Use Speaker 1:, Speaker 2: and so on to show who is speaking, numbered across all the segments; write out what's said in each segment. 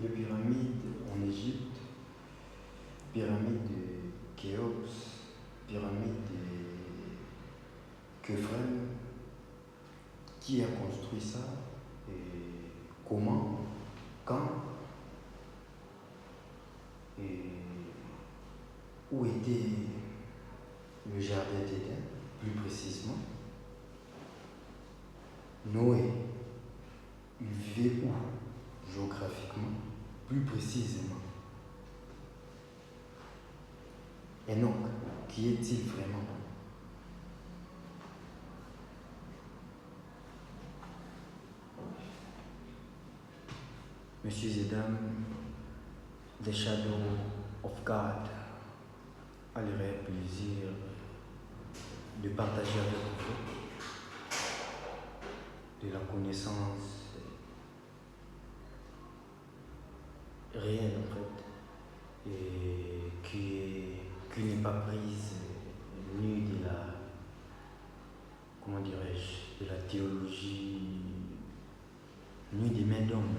Speaker 1: les pyramides en Égypte, pyramide de Khéops, pyramide de Khafre, qui a construit ça, et comment, quand, et où était le jardin d'Éden, plus précisément. Noé, il vivait où géographiquement, plus précisément. Enoch, qui est-il vraiment? Messieurs et dames, The Shadow of God a le réel plaisir de partager avec vous de la connaissance réelle en fait, et qui n'est pas prise ni de la, comment dirais-je, de la théologie, ni des mains d'hommes,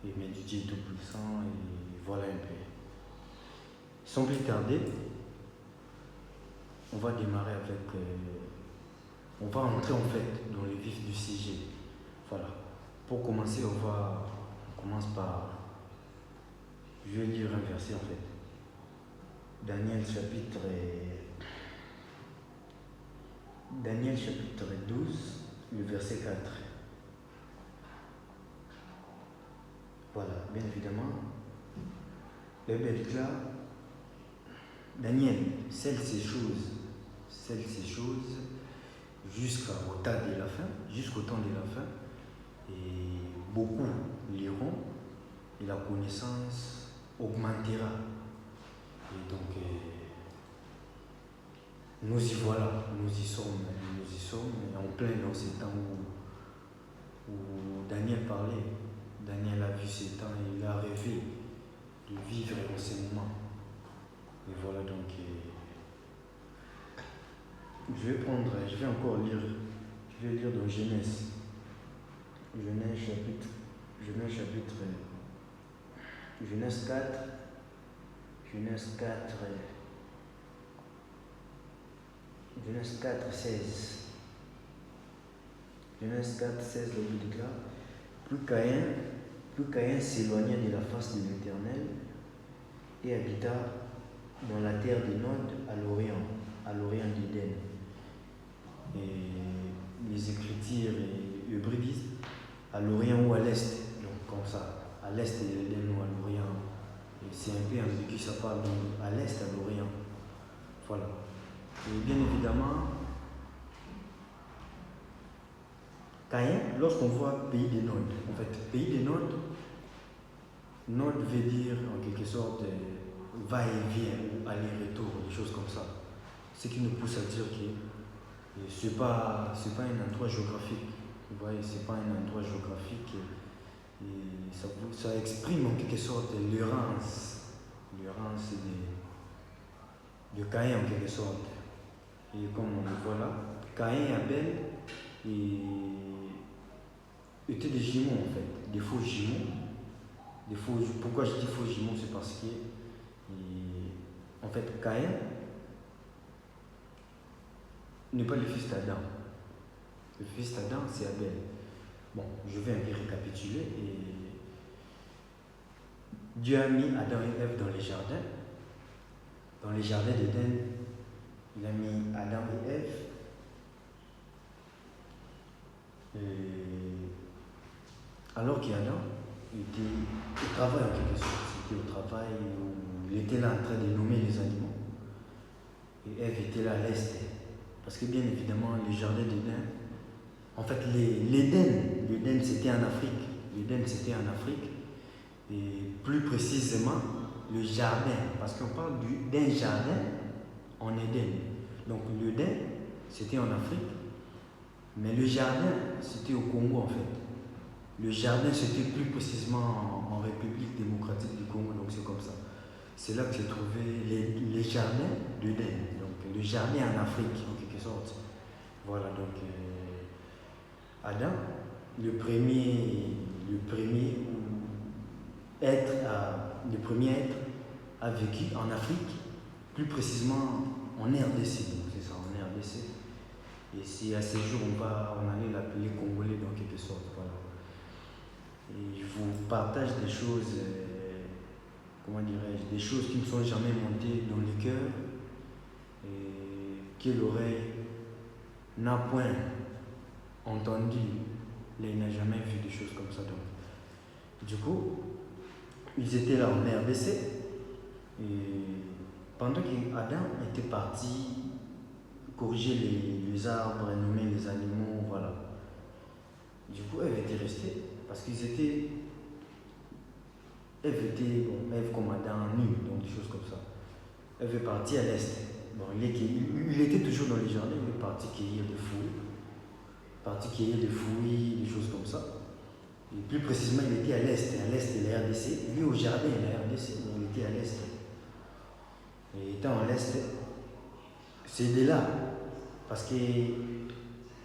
Speaker 1: mais du Dieu Tout-Puissant, et voilà un peu. Sans plus tarder, on va démarrer avec, on va entrer en fait dans le vif du sujet. Voilà. Pour commencer, on commence par, je vais lire un verset en fait. Daniel chapitre 12, le verset 4. Voilà, bien évidemment, le bête là, Daniel scelle ces choses jusqu'au temps de la fin, et beaucoup liront, et la connaissance augmentera. Et donc, nous y voilà, nous y sommes en plein dans ces temps où Daniel parlait. Daniel a vu ces temps et il a rêvé de vivre en ces moments. Et voilà donc, je vais encore lire, je vais lire dans Genèse chapitre 4, 16. Genèse 4, 16, la Bible déclare: Plus Caïn s'éloigna de la face de l'Éternel et habita dans la terre de Nod à l'orient d'Éden. Et les Écritures et Hébreux disent à l'orient ou à l'est, donc comme ça, à l'est de l'Éden ou à l'orient. Et c'est un peu ambigu, ça parle donc à l'est, à l'orient. Voilà. Et bien évidemment, Caïn, lorsqu'on voit pays des Nod, en fait, pays des Nod veut dire en quelque sorte va-et-vient ou aller-retour, des choses comme ça. Ce qui nous pousse à dire que ce n'est pas un endroit géographique. Vous voyez, ce n'est pas un endroit géographique. Et ça exprime en quelque sorte l'errance de Caïn en quelque sorte. Et comme on le voit là, Caïn et Abel étaient des jumeaux en fait, des faux jumeaux. Pourquoi je dis faux jumeaux? C'est parce que en fait Caïn n'est pas le fils d'Adam. Le fils d'Adam, c'est Abel. Bon, je vais un peu récapituler. Et Dieu a mis Adam et Ève dans les jardins. Dans les jardins d'Éden, il a mis Adam et Ève. Alors qu'Adam était au travail en quelque sorte. C'était au travail où il était là en train de nommer les animaux. Et Ève était là à l'est. Parce que bien évidemment, les jardins d'Éden, en fait, l'Éden c'était en Afrique. Et plus précisément, le jardin, parce qu'on parle d'un jardin en Éden. Donc l'Éden, c'était en Afrique, mais le jardin, c'était au Congo en fait. Le jardin, c'était plus précisément en République démocratique du Congo, donc c'est comme ça. C'est là que j'ai trouvé les jardins d'Éden, donc le jardin en Afrique en quelque sorte. Voilà, donc Adam, le premier le premier être a vécu en Afrique, plus précisément en RDC. Donc c'est ça, en RDC. Et si à ce jour on allait l'appeler Congolais dans quelque sorte. Voilà. Et je vous partage des choses, comment dirais-je, des choses qui ne sont jamais montées dans le cœur et que l'oreille n'a point entendu, là il n'a jamais vu des choses comme ça. Donc, du coup, ils étaient là en RDC et pendant qu'Adam était parti corriger les arbres, nommer les animaux, voilà. Du coup, Ève était restée parce qu'ils étaient. Ève comme Adam nue, donc des choses comme ça. Ève est partie à l'est. Bon, il était toujours dans les jardins, il est parti cueillir des fruits, des choses comme ça. Et plus précisément, il était à l'est de la RDC. Il est au jardin de la RDC, mais il était à l'est. Et étant à l'est, c'est de là, parce que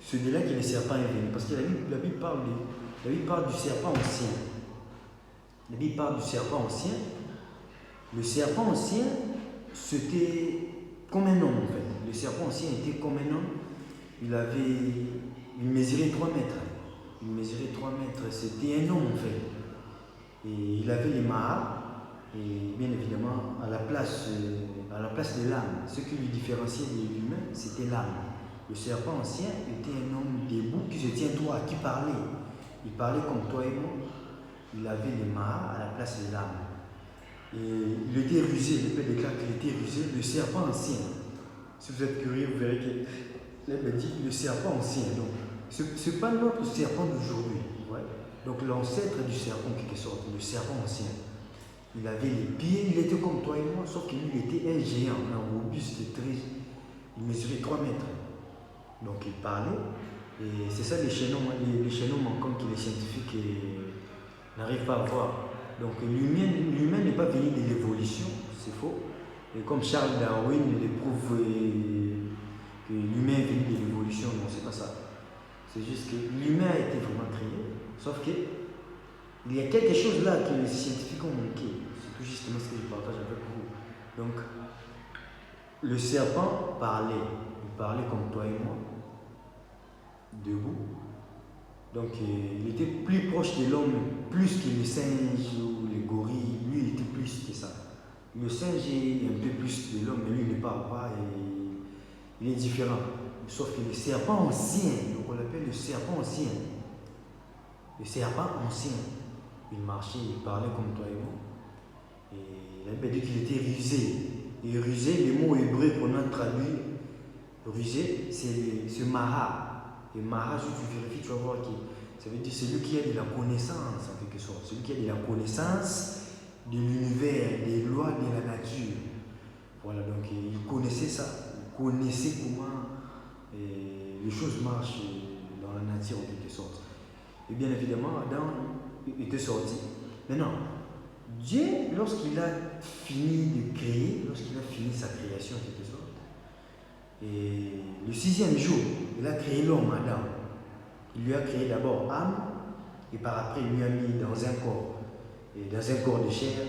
Speaker 1: c'est de là que le serpent est venu. Parce que la Bible parle du serpent ancien. La Bible parle du serpent ancien. Le serpent ancien, c'était comme un homme en fait. Le serpent ancien était comme un homme. Il mesurait 3 mètres. C'était un homme en fait. Et il avait les maras. Et bien évidemment, à la place de l'âme, ce qui lui différenciait de l'humain, c'était l'âme. Le serpent ancien était un homme debout qui se tient droit, qui parlait. Il parlait comme toi et moi. Il avait les maras à la place de l'âme. Et il était rusé, le Père déclare qu'il était rusé, le serpent ancien. Si vous êtes curieux, vous verrez que l'Épée dit le serpent ancien. Donc, ce n'est pas notre serpent d'aujourd'hui. Ouais. Donc, l'ancêtre du serpent, en quelque sorte, le serpent ancien. Il avait les pieds, il était comme toi et moi, sauf que lui, il était un géant, un robuste, très. Il mesurait 3 mètres. Donc, il parlait. Et c'est ça les chaînons manquants que les scientifiques n'arrivent pas à voir. Donc l'humain n'est pas venu de l'évolution, c'est faux. Et comme Charles Darwin le prouve que l'humain est venu de l'évolution, non, c'est pas ça. C'est juste que l'humain a été vraiment créé, sauf que il y a quelque chose là que les scientifiques ont manqué. C'est tout justement ce que je partage avec vous. Donc, le serpent parlait. Il parlait comme toi et moi, debout. Donc, il était plus proche de l'homme, plus que les singes ou les gorilles. Lui, il était plus que ça. Le singe est un peu plus de l'homme, mais lui, il ne parle pas et il est différent. Sauf que le serpent ancien, donc on l'appelle le serpent ancien. Le serpent ancien, il marchait, il parlait comme toi et moi. Et il avait dit qu'il était rusé. Et rusé, le mot hébreu qu'on a traduit, rusé, c'est Maha. Et Maha, si tu vérifies, tu vas voir que ça veut dire celui qui a de la connaissance, en quelque sorte. Celui qui a de la connaissance de l'univers, des lois de la nature. Voilà, donc il connaissait ça. Il connaissait comment les choses marchent dans la nature, en quelque sorte. Et bien évidemment, Adam était sorti. Maintenant, Dieu, lorsqu'il a fini de créer, lorsqu'il a fini sa création, en quelque sorte, et le 6e jour, il a créé l'homme, Adam. Il lui a créé d'abord âme, et par après, il lui a mis dans un corps de chair,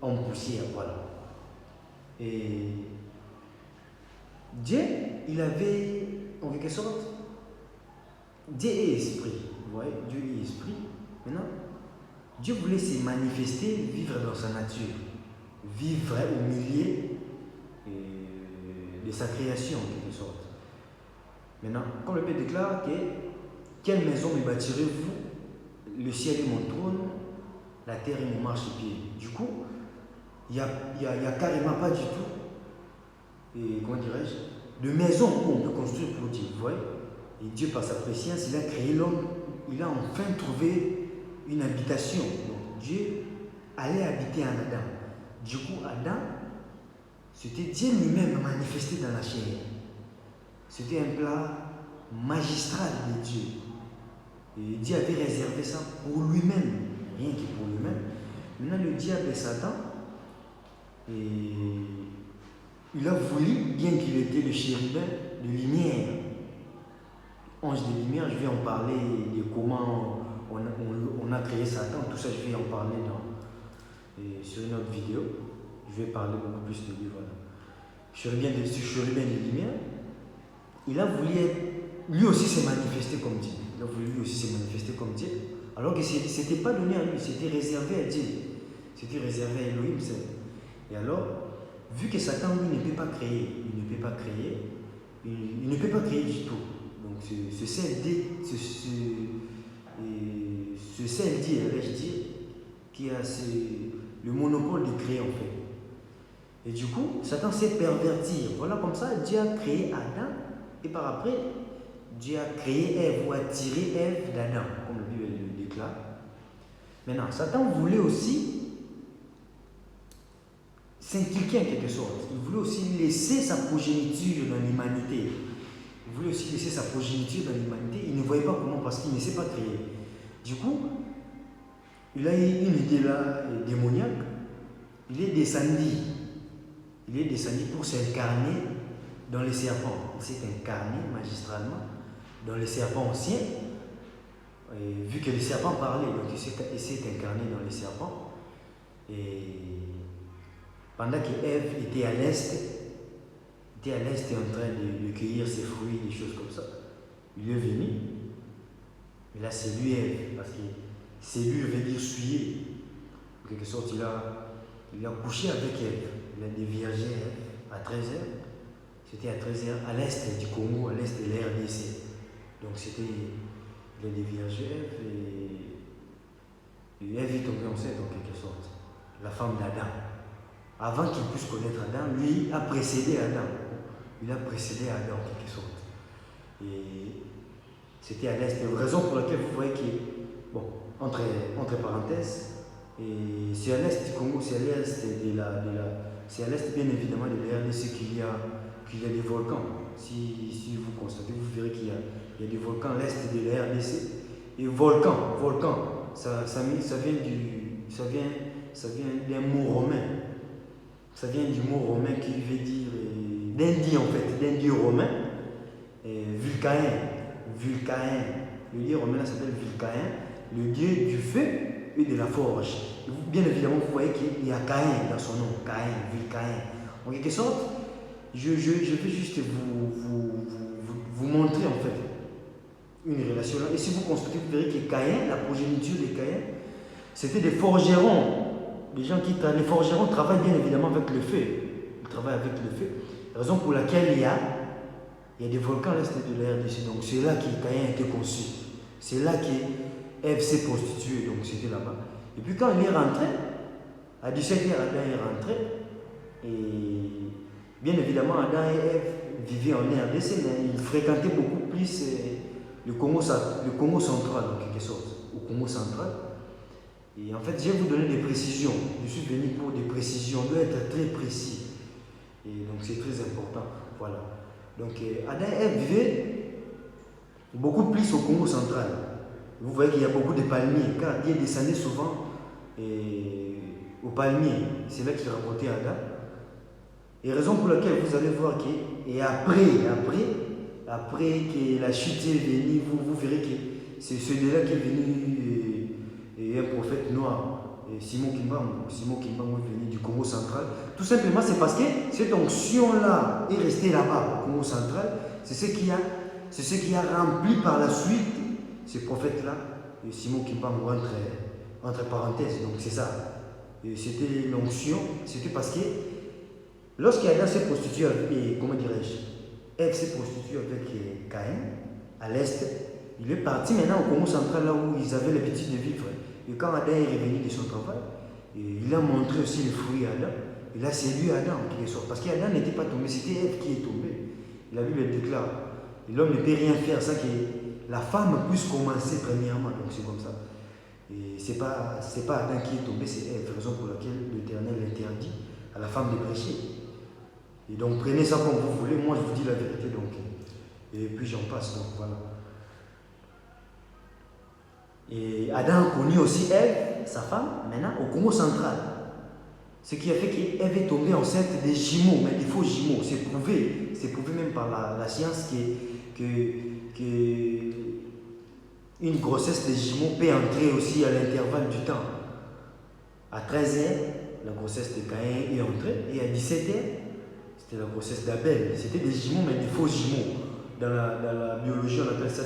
Speaker 1: en poussière, voilà. Et Dieu, il avait, en quelque sorte, Dieu est esprit. Vous voyez, Dieu est esprit. Maintenant, Dieu voulait se manifester, vivre dans sa nature, vivre au milieu de sa création, en quelque sorte. Maintenant, quand le Père déclare que quelle maison me bâtirez-vous? Le ciel est mon trône, la terre est mon marchepied. Du coup, il n'y a carrément pas du tout, et comment dirais-je, de maison où on peut construire pour Dieu. Vous voyez? Et Dieu, par sa préscience, il a créé l'homme, il a enfin trouvé une habitation. Donc Dieu allait habiter en Adam. Du coup, Adam, c'était Dieu lui-même manifesté dans la chair. C'était un plat magistral de Dieu. Et Dieu avait réservé ça pour lui-même, rien que pour lui-même. Maintenant, le diable et Satan, et il a voulu, bien qu'il était le chérubin de lumière, ange de lumière, je vais en parler de comment on a créé Satan, tout ça je vais en parler Et sur une autre vidéo, je vais parler beaucoup plus de lui. Voilà. Chérubin de lumière, il a voulu lui aussi se manifester comme Dieu. Il a voulu lui aussi se manifester comme Dieu, alors que ce n'était pas donné à lui, c'était réservé à Dieu. C'était réservé à Elohim. Et alors, vu que Satan, lui, ne peut pas créer, il ne peut pas créer du tout. Donc, ce seul Dieu, vais-je dire, qui a le monopole de créer en fait. Et du coup, Satan sait pervertir. Voilà, comme ça, Dieu a créé Adam, et par après, Dieu a créé Ève ou a tiré Ève d'Adam, comme la Bible le déclare. Maintenant, Satan voulait aussi s'inculquer en quelque sorte. Il voulait aussi laisser sa progéniture dans l'humanité. Il ne voyait pas comment, parce qu'il ne sait pas créer. Du coup, il a eu une idée là démoniaque. Il est descendu pour s'incarner dans les serpents. Il s'est incarné magistralement dans les serpents anciens. Et vu que les serpents parlaient, donc il s'est incarné dans les serpents. Et pendant que Ève était à l'est, en train de cueillir ses fruits, des choses comme ça, il est venu. Et là, c'est lui Ève, parce que c'est lui veut dire souiller. En quelque sorte, il a couché avec Ève. Il a déviergé Ève à 13h. C'était à 13h à l'est du Congo, à l'est de la RDC. Donc il a déviergé Ève et Ève est tombée enceinte en quelque sorte. La femme d'Adam. Avant qu'il puisse connaître Adam, lui a précédé Adam. Il a précédé Adam en quelque sorte. Et c'était à l'est. Raison pour laquelle vous voyez que, bon, entre parenthèses, et c'est à l'est du Congo, c'est à l'est c'est à l'est bien évidemment de la RDC qu'il y a des volcans. Si vous constatez, vous verrez qu'il y a des volcans à l'est de la RDC. Et volcan, ça vient d'un mot romain. Ça vient du mot romain qui veut dire, d'un dieu romain, Vulcain. Le dieu romain là s'appelle Vulcain, le dieu du feu et de la forge. Et bien évidemment, vous voyez qu'il y a Caïn dans son nom, Vulcain. En quelque sorte, je vais juste vous montrer en fait une relation là. Et si vous constatez, vous verrez que Caïn, la progéniture de Caïn, c'était des forgerons. Les forgerons travaillent bien évidemment avec le feu. Ils travaillent avec le feu. Raison pour laquelle il y a des volcans à l'est de la RDC. Donc c'est là que Caïn a été conçu. C'est là qu'Ève s'est prostituée. Donc c'était là-bas. Et puis quand il est rentré, à 17h, Adam est rentré. Et bien évidemment, Adam et Ève vivaient en RDC, mais ils fréquentaient beaucoup plus le Congo central, en quelque sorte. Au Congo central. Et en fait, je vais vous donner des précisions. Je suis venu pour des précisions. On doit être très précis. Et donc, c'est très important. Voilà. Donc, Adam et Ève vivaient beaucoup plus au Congo central. Vous voyez qu'il y a beaucoup de palmiers. Car Dieu descendait souvent aux palmiers. C'est là qu'il racontait Adam. Et raison pour laquelle vous allez voir que, et après que la chute est venue, vous verrez que c'est celui-là qui est venu. Et un prophète noir, Simon Kimbangu est venu du Congo central. Tout simplement, c'est parce que cette onction-là est restée là-bas, au Congo central. C'est ce qui a rempli par la suite ce prophète-là, Simon Kimbangu, entre parenthèses. Donc c'est ça. C'était l'onction, c'était parce que lorsqu'Adam s'est prostitué avec, Ève s'est prostituée avec Caïn, à l'est, il est parti maintenant au Congo central, là où ils avaient l'habitude de vivre. Et quand Adam est revenu de son travail, il a montré aussi le fruit à Adam. Et là, c'est lui Adam qui est sorti. Parce qu'Adam n'était pas tombé, c'était Ève qui est tombée. La Bible déclare. Et l'homme ne peut rien faire sans que la femme puisse commencer premièrement. Donc c'est comme ça. Et c'est pas Adam qui est tombé, c'est Ève. Raison pour laquelle l'Éternel interdit à la femme de prêcher. Et donc prenez ça comme vous voulez. Moi, je vous dis la vérité. Donc. Et puis j'en passe. Donc voilà. Et Adam a connu aussi Ève, sa femme, maintenant au Congo central. Ce qui a fait qu'Ève est tombée enceinte des jumeaux, mais des faux jumeaux. C'est prouvé même par la science que une grossesse des jumeaux peut entrer aussi à l'intervalle du temps. À 13h, la grossesse de Caïn est entrée. Et à 17h, c'était la grossesse d'Abel. C'était des jumeaux, mais des faux jumeaux. Dans la biologie, on appelle ça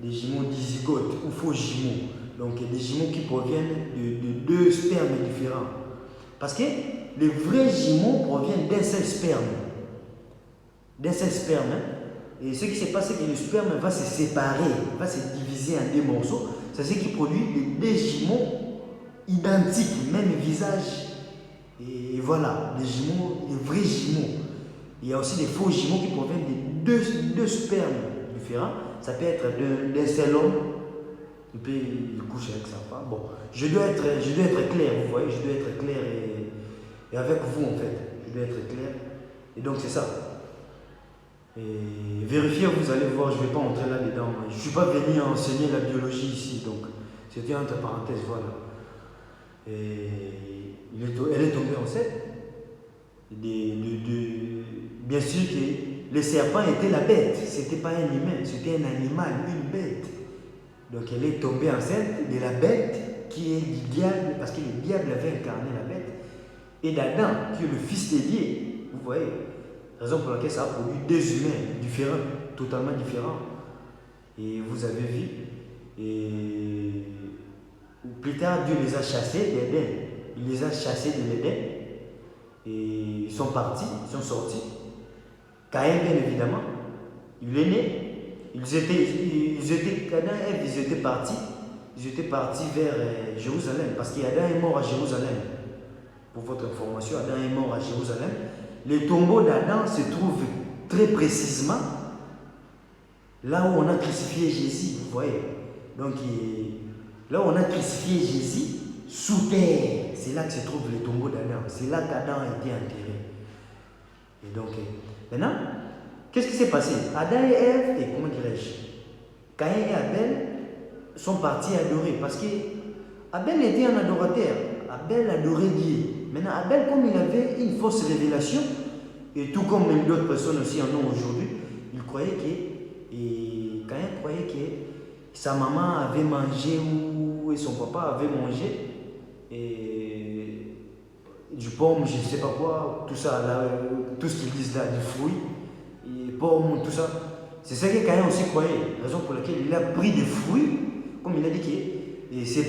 Speaker 1: des jumeaux dizygotes ou faux jumeaux. Donc des jumeaux qui proviennent de deux spermes différents. Parce que les vrais jumeaux proviennent d'un seul sperme. D'un seul sperme. Et ce qui se passe, c'est que le sperme va se séparer, va se diviser en deux morceaux. C'est ce qui produit des jumeaux identiques, même visage. Et voilà, des jumeaux, des vrais jumeaux. Il y a aussi des faux jumeaux qui proviennent de deux spermes différents. Ça peut être d'un seul homme. Et puis il couche avec sa femme. Bon, je dois être clair, vous voyez, je dois être clair et avec vous en fait. Je dois être clair. Et donc c'est ça. Et vérifiez, vous allez voir, je ne vais pas entrer là-dedans. Je ne suis pas venu enseigner la biologie ici, donc c'était entre parenthèses, voilà. Et elle est tombée enceinte. Bien sûr que le serpent était la bête, ce n'était pas un humain, c'était un animal, une bête. Donc elle est tombée enceinte de la bête qui est du diable, parce que le diable avait incarné la bête, et d'Adam, qui est le fils de Dieu. Vous voyez, raison pour laquelle ça a produit deux humains différents, totalement différents. Et vous avez vu, et plus tard, Dieu les a chassés d'Éden. Il les a chassés de l'Éden. Et ils sont partis, ils sont sortis. Caïn, bien évidemment, il est né. Adam et Ève, ils étaient partis vers Jérusalem, parce qu'Adam est mort à Jérusalem. Pour votre information, Adam est mort à Jérusalem. Le tombeau d'Adam se trouve très précisément là où on a crucifié Jésus, vous voyez. Donc, là où on a crucifié Jésus, sous terre, c'est là que se trouve le tombeau d'Adam. C'est là qu'Adam a été enterré. Et donc, maintenant, qu'est-ce qui s'est passé? Adam et Ève, et comment dirais-je, Caïn et Abel sont partis adorer, parce que Abel était un adorateur. Abel adorait Dieu. Maintenant, Abel, comme il avait une fausse révélation, et tout comme d'autres personnes aussi en ont aujourd'hui, il croyait que, et Caïn croyait que sa maman avait mangé ou son papa avait mangé et du pomme, je ne sais pas quoi, tout ça, là, tout ce qu'ils disent là, du fruit, et pomme, tout ça. C'est ça que Caïn aussi croyait, raison pour laquelle il a pris des fruits, comme il a dit que c'est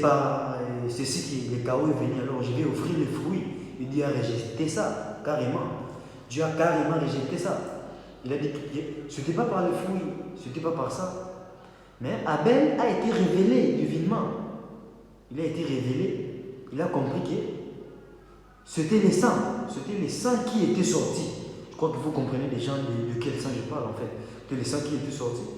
Speaker 1: ce que le chaos est venu, alors je vais offrir les fruits. Et Dieu a rejeté ça, carrément. Dieu a carrément rejeté ça. Il a dit que ce n'était pas par les fruits, ce n'était pas par ça. Mais Abel a été révélé divinement. Il a été révélé, il a compris que c'était les sangs qui étaient sortis. Je crois que vous comprenez déjà de quel sang je parle en fait. C'était les sangs qui étaient sortis.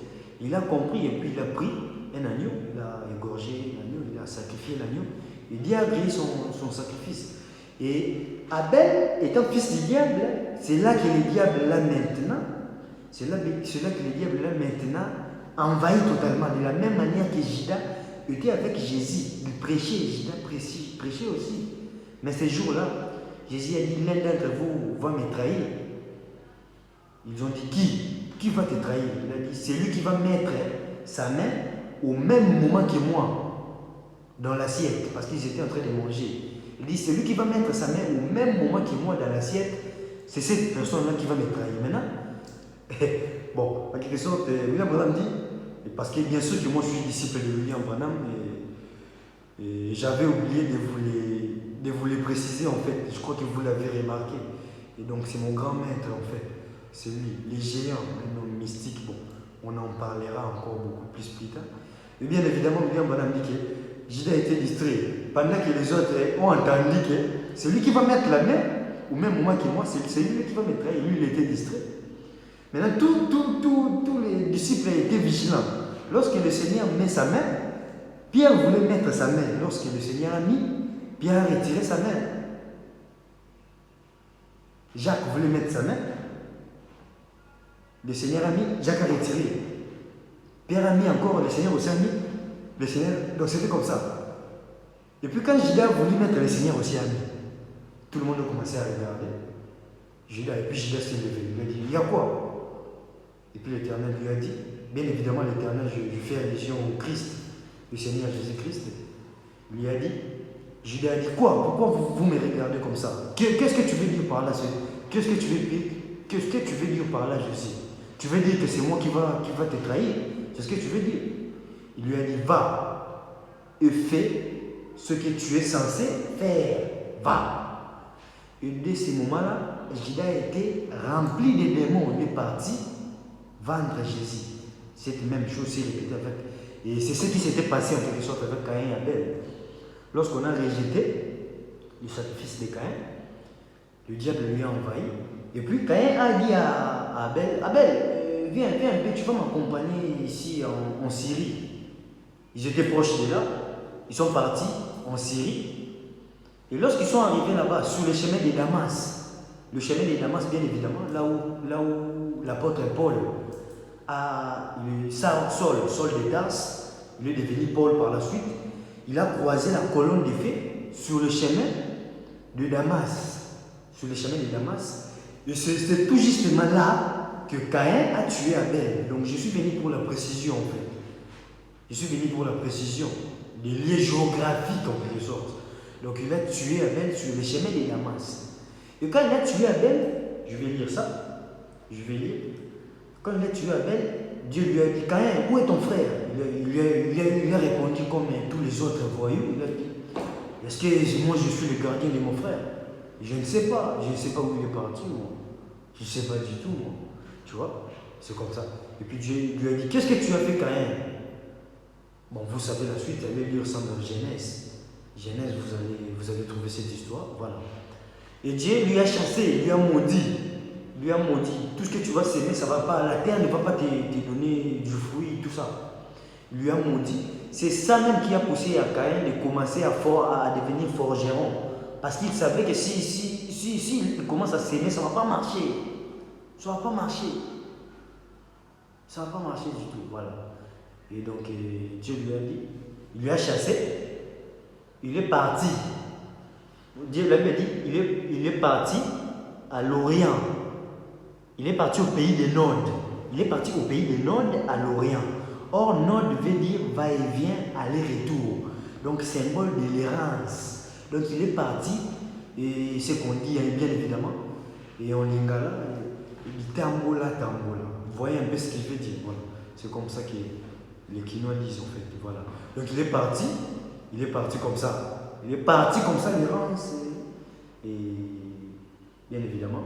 Speaker 1: Il a compris et puis il a pris un agneau, il a égorgé l'agneau, il a sacrifié l'agneau. Et Dieu a grillé son sacrifice. Et Abel étant fils du diable, c'est là que le diable là maintenant, c'est là que le diable là maintenant envahit totalement. De la même manière que Judas était avec Jésus, il prêchait, Judas prêchait aussi. Mais ces jours-là, Jésus a dit, l'un d'entre vous va me trahir. Ils ont dit, qui va te trahir? Il a dit, c'est lui qui va mettre sa main au même moment que moi dans l'assiette, parce qu'ils étaient en train de manger. Il dit, c'est lui qui va mettre sa main au même moment que moi dans l'assiette, c'est cette personne-là qui va me trahir. Maintenant, bon, en quelque sorte, William Branham dit, parce que bien sûr que moi je suis disciple de William Branham, et j'avais oublié de vous les préciser en fait, je crois que vous l'avez remarqué. Et donc c'est mon grand maître en fait, c'est lui, les géants, un homme mystique, bon, on en parlera encore beaucoup plus tard. Et bien évidemment, William Branham dit que Judas a été distrait, pendant que les autres ont entendu que c'est lui qui va mettre la main, au même moment que moi, c'est lui qui va mettre, et lui il était distrait. Maintenant, tous les disciples étaient vigilants. Lorsque le Seigneur met sa main, Pierre voulait mettre sa main. Lorsque le Seigneur a mis, Pierre a retiré sa main. Jacques voulait mettre sa main. Le Seigneur a mis, Jacques a retiré. Pierre a mis encore, le Seigneur aussi a mis. Le Seigneur, donc c'était comme ça. Et puis quand Judas a voulu mettre, le Seigneur aussi a mis. Tout le monde a commencé à regarder. Judas, et puis Judas s'est levé. Il a dit, il y a quoi? Et puis l'Éternel lui a dit, bien évidemment l'Éternel, je fais allusion au Christ, le Seigneur Jésus-Christ, lui a dit, Judas a dit quoi? Pourquoi vous me regardez comme ça? Qu'est-ce que tu veux dire par là? Qu'est-ce que tu veux dire par là, je sais? Tu veux dire que c'est moi qui va te trahir? C'est ce que tu veux dire? Il lui a dit, va et fais ce que tu es censé faire. Va. Et dès ce moment-là, Judas a été rempli de démons. Il est parti vendre Jésus. Cette même chose s'est répétée avec. Et c'est ce qui s'était passé en quelque sorte avec Caïn et Abel. Lorsqu'on a rejeté le sacrifice de Caïn, le diable lui a envahi. Et puis Caïn a dit à Abel, Abel, viens un peu, tu vas m'accompagner ici en Syrie. Ils étaient proches de là, ils sont partis en Syrie. Et lorsqu'ils sont arrivés là-bas, sur le chemin de Damas, le chemin de Damas, bien évidemment, là où l'apôtre Paul a Saul de Tarse, il est devenu Paul par la suite, il a croisé la colonne de feu sur le chemin de Damas. Sur le chemin de Damas. Et c'est tout justement là que Caïn a tué Abel. Donc je suis venu pour la précision en fait. Je suis venu pour la précision, des lieux géographiques en quelque sorte. Donc il a tué Abel sur le chemin de Damas. Et quand il a tué Abel, je vais lire ça. Je vais lire. Quand il a tué Abel, Dieu lui a dit, Caïn, où est ton frère? Il a répondu comme tous les autres voyous. Il a dit, est-ce que moi je suis le gardien de mon frère? Je ne sais pas. Je ne sais pas où il est parti, moi. Je ne sais pas du tout, moi. Tu vois? C'est comme ça. Et puis Dieu lui a dit, qu'est-ce que tu as fait, Caïn? Bon, vous savez la suite, allez lire ça dans Genèse. Genèse, vous allez trouver cette histoire. Voilà. Et Dieu lui a chassé, lui a maudit. Lui a maudit. Tout ce que tu vas s'aimer, ça ne va pas. La terre ne va pas te donner du fruit, tout ça. Il lui a maudit. C'est ça même qui a poussé à Caïn de commencer à devenir forgeron. Parce qu'il savait que si il commence à s'aimer, ça ne va pas marcher. Ça ne va pas marcher. Ça ne va pas marcher du tout. Voilà. Et donc, Dieu lui a dit, il lui a chassé. Il est parti. Dieu lui a dit, il est parti à l'Orient. Il est parti au pays des Nodes. Il est parti au pays des Nodes à l'Orient. Or, Node veut dire va-et-vient, aller-retour. Donc, symbole de l'errance. Donc, il est parti, et c'est qu'on dit bien évidemment, et en lingala, il dit tambola, tambola. Vous voyez un peu ce qu'il veut dire. Voilà. C'est comme ça que les Quinois disent en fait. Voilà. Donc, il est parti comme ça. Il est parti comme ça, l'errance. Et bien évidemment,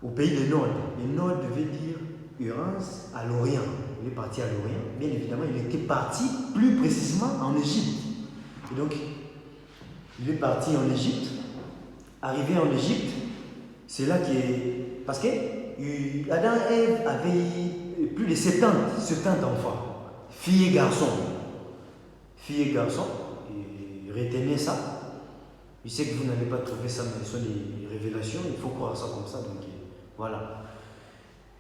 Speaker 1: au pays des Nodes. Les Nodes veut dire errance à l'Orient. Il est parti à l'Orient. Bien évidemment, il était parti plus précisément en Égypte. Et donc, il est parti en Égypte. Arrivé en Égypte, c'est là parce que Adam et Ève avaient plus de 70 enfants. Filles et garçons. Filles et garçons. Et retenez ça. Je sais que vous n'allez pas trouver ça, mais ce sont des révélations. Il faut croire ça comme ça. Donc, voilà.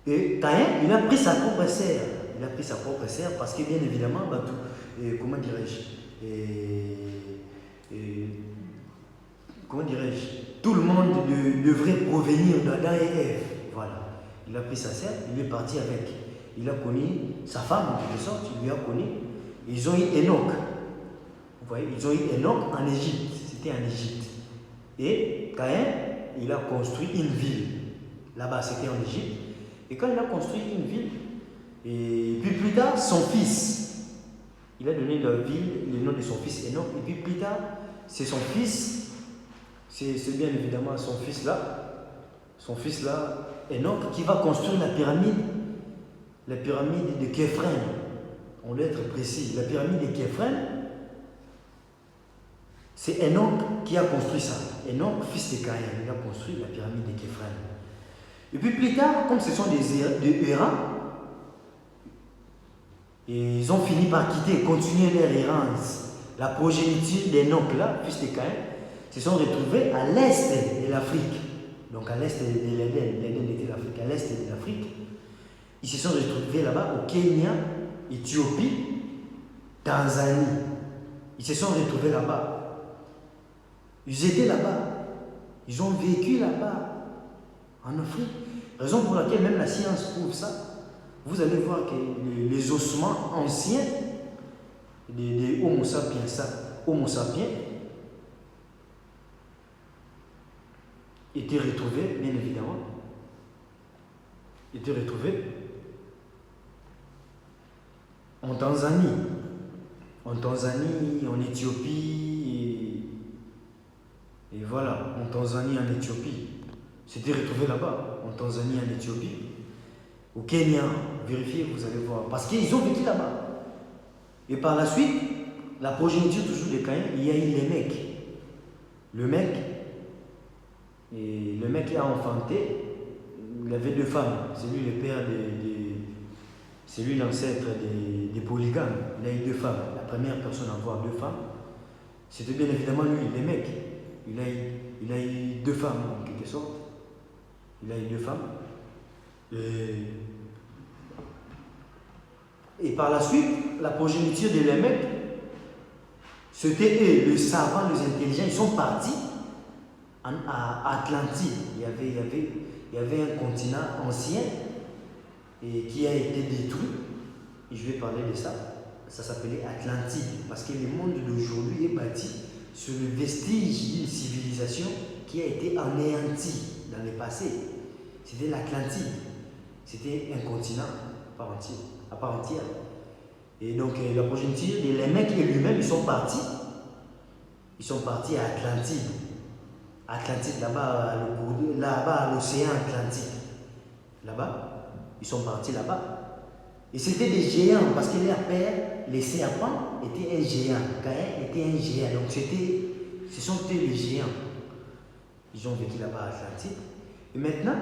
Speaker 1: Et Caïn, il a pris sa propre sœur. Il a pris sa propre sœur parce que, bien évidemment, comment dirais-je, tout le monde devrait provenir d'Adam et Ève. Voilà. Il a pris sa sœur, il est parti avec. Il a connu sa femme, en quelque sorte, il lui a connu. Ils ont eu Enoch. Vous voyez, ils ont eu Enoch en Égypte. C'était en Égypte. Et Caïn, il a construit une ville. Là-bas, c'était en Égypte. Et quand il a construit une ville, et puis plus tard, son fils, il a donné la ville, le nom de son fils Enoch. Et puis plus tard, c'est son fils, c'est bien évidemment son fils là, Enoch, qui va construire la pyramide de Képhren. On doit être précis. La pyramide de Képhren, c'est Enoch qui a construit ça. Enoch, fils de Caïn, il a construit la pyramide de Képhren. Et puis plus tard, comme ce sont des errants, ils ont fini par continuer leur errance. La progéniture d'Enoch là, fils de Caïn, se sont retrouvés à l'est de l'Afrique. Donc à l'est de l'Éden. L'Éden était l'Afrique. À l'est de l'Afrique, ils se sont retrouvés là-bas au Kenya, Éthiopie, Tanzanie. Ils se sont retrouvés là-bas. Ils étaient là-bas. Ils ont vécu là-bas, en Afrique. Raison pour laquelle même la science prouve ça. Vous allez voir que les ossements anciens des Homo sapiens, été retrouvés, bien évidemment, été retrouvés en Tanzanie, en Éthiopie, et voilà, en Tanzanie, en Éthiopie. C'était retrouvé là-bas, en Tanzanie, en Éthiopie. Au Kenya, vérifiez, vous allez voir. Parce qu'ils ont vécu là-bas. Et par la suite, la progéniture toujours des Caïns, il y a eu les mecs. Le mec a enfanté, il avait 2 femmes. C'est lui le père c'est lui l'ancêtre des polygames. Il a eu 2 femmes. La première personne à avoir 2 femmes, c'était bien évidemment lui, les mecs. Il a eu 2 femmes en quelque sorte. Il a eu 2 femmes. Et par la suite, la progéniture de les mecs, c'était eux, les savants, les intelligents, ils sont partis à Atlantide. Il y avait un continent ancien et qui a été détruit. Et je vais parler de ça. Ça s'appelait Atlantide. Parce que le monde d'aujourd'hui est bâti sur le vestige d'une civilisation qui a été anéantie dans le passé. C'était l'Atlantide. C'était un continent à part entière. Et donc la progéniture, les mecs et lui-même, ils sont partis à Atlantide. Atlantide, là-bas à l'océan Atlantique. Là-bas, ils sont partis là-bas. Et c'était des géants, parce que leur père, les serpents, étaient un géant. Caïn était un géant. Donc ce sont eux les géants. Ils ont vécu là-bas à Atlantide. Et maintenant,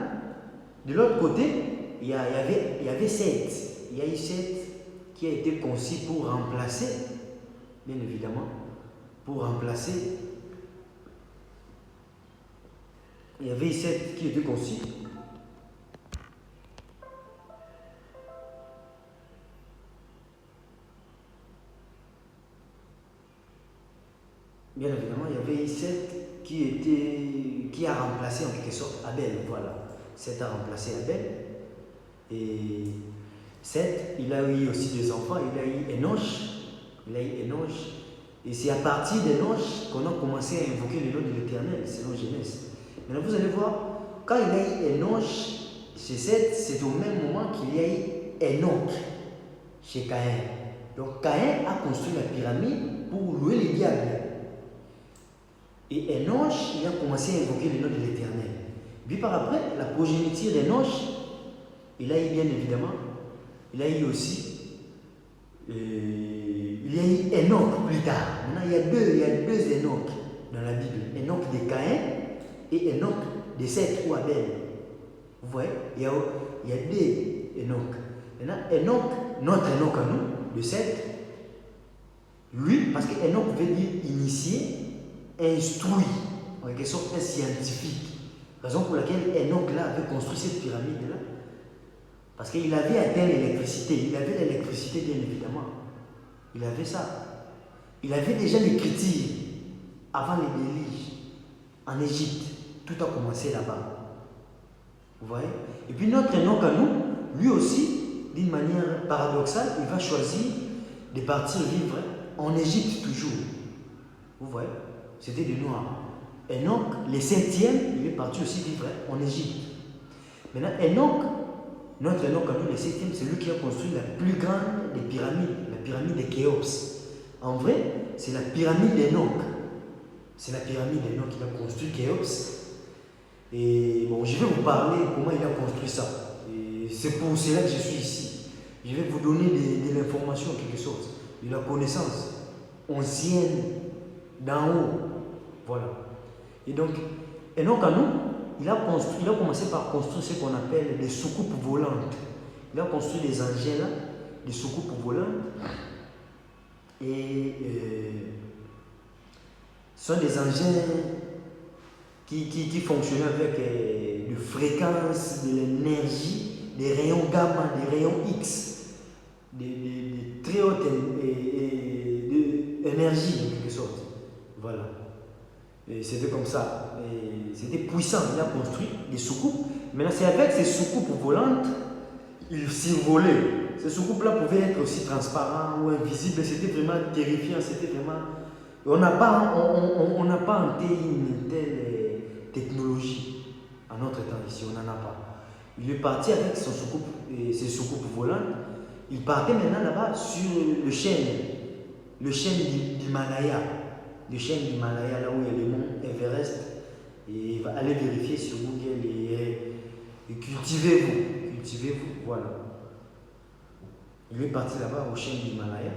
Speaker 1: de l'autre côté, il y avait Seth. Il y a eu Seth qui a été conçu pour remplacer, bien évidemment, il y avait Seth qui était conçu. Bien évidemment, il y avait Seth qui a remplacé en quelque sorte Abel. Voilà. Seth a remplacé Abel. Et Seth, il a eu aussi des enfants. Il a eu Enoch. Et c'est à partir d'Enoch qu'on a commencé à invoquer le nom de l'Éternel, selon Genèse. Maintenant, vous allez voir, quand il y a eu Enoch chez Seth, c'est au même moment qu'il y a eu Enoch chez Caïn. Donc Caïn a construit la pyramide pour louer les diables. Et Enoch, il a commencé à invoquer le nom de l'Éternel. Puis par après, la progéniture d'Enoch, il a eu bien évidemment, il a eu aussi, il y a eu Enoch plus tard. Maintenant, il y a deux Enoch dans la Bible. Enoch de Caïn et Enoch de Seth ou Abel. Vous voyez, il y a 2 Enoch. Maintenant, Enoch, notre Enoch à nous, de Seth, lui, parce que Enoch veut dire initié, instruit, en quelque sorte un scientifique. Raison pour laquelle Enoch là avait construit cette pyramide là. Parce qu'il avait atteint l'électricité. Il avait l'électricité bien évidemment. Il avait ça. Il avait déjà l'écriture avant les déluges en Égypte. Tout a commencé là-bas. Vous voyez? Et puis notre Enoch à nous, lui aussi, d'une manière paradoxale, il va choisir de partir vivre en Égypte toujours. Vous voyez? C'était des Noirs. Enoch, le 7e, il est parti aussi vivre en Égypte. Maintenant, Enoch, notre Enoch à nous, le 7e, c'est lui qui a construit la plus grande des pyramides, la pyramide de Khéops. En vrai, c'est la pyramide d'Enoch. C'est la pyramide d'Enoch qu'il a construit, Khéops. Et bon, je vais vous parler comment il a construit ça. Et c'est pour cela que je suis ici. Je vais vous donner de l'information en quelque sorte, de la connaissance ancienne d'en haut. Voilà. Et donc, Enoch à nous, il a commencé par construire ce qu'on appelle des soucoupes volantes. Il a construit des engins là, des soucoupes volantes. Et ce sont des engins qui fonctionnaient avec de fréquences, de l'énergie, des rayons gamma, des rayons X, des très hautes énergies en quelque sorte. Voilà. Et c'était comme ça. Et c'était puissant. Il a construit des soucoupes. Maintenant, c'est avec ces soucoupes volantes, il survolait. Ces soucoupes-là pouvaient être aussi transparents ou invisibles. C'était vraiment terrifiant. C'était vraiment. On n'a pas en une telle technologie. En notre temps, ici, on n'en a pas. Il est parti avec ses soucoupes volantes. Il partait maintenant là-bas sur le chêne d'Himalaya. Le chêne d'Himalaya, là où il y a le mont Everest. Et il va aller vérifier sur Google et cultivez-vous, voilà. Il est parti là-bas au chêne d'Himalaya.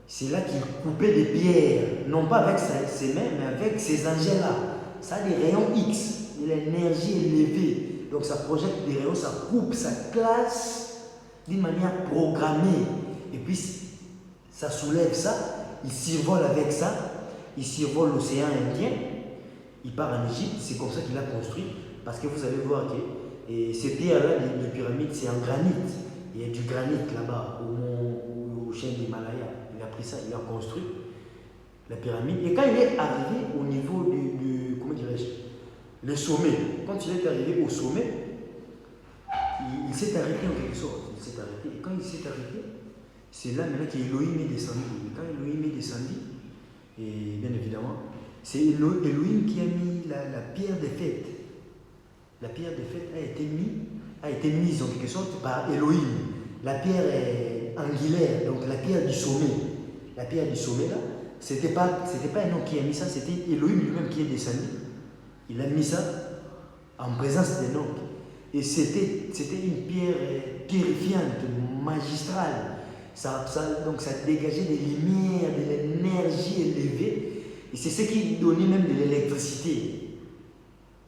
Speaker 1: C'est là qu'il coupait des pierres, non pas avec ses mains, mais avec ces engins-là. Ça a des rayons X, de l'énergie élevée. Donc ça projette des rayons, ça coupe, ça classe d'une manière programmée. Et puis ça soulève ça, il survole avec ça, il survole l'océan Indien, il part en Égypte, c'est comme ça qu'il a construit. Parce que vous allez voir que ces pierres-là, les pyramides, c'est en granit. Il y a du granit là-bas, au chêne d'Himalaya. Il a pris ça, il a construit la pyramide. Et quand il est arrivé au niveau comment dirais-je, le sommet, quand il est arrivé au sommet, il s'est arrêté en quelque sorte. Il s'est arrêté. Et quand il s'est arrêté, c'est là maintenant qu'Elohim est descendu. Et quand Elohim est descendu, et bien évidemment, c'est Elohim qui a mis la pierre des fêtes. La pierre des fêtes a été mise en quelque sorte par Elohim. La pierre est angulaire, donc la pierre du sommet. La pierre du sommet là, c'était pas un homme qui a mis ça, c'était Elohim lui-même qui est descendu. Il a mis ça en présence des noms. Et c'était une pierre terrifiante, magistrale. Donc ça dégageait des lumières, de l'énergie élevée. Et c'est ce qui donnait même de l'électricité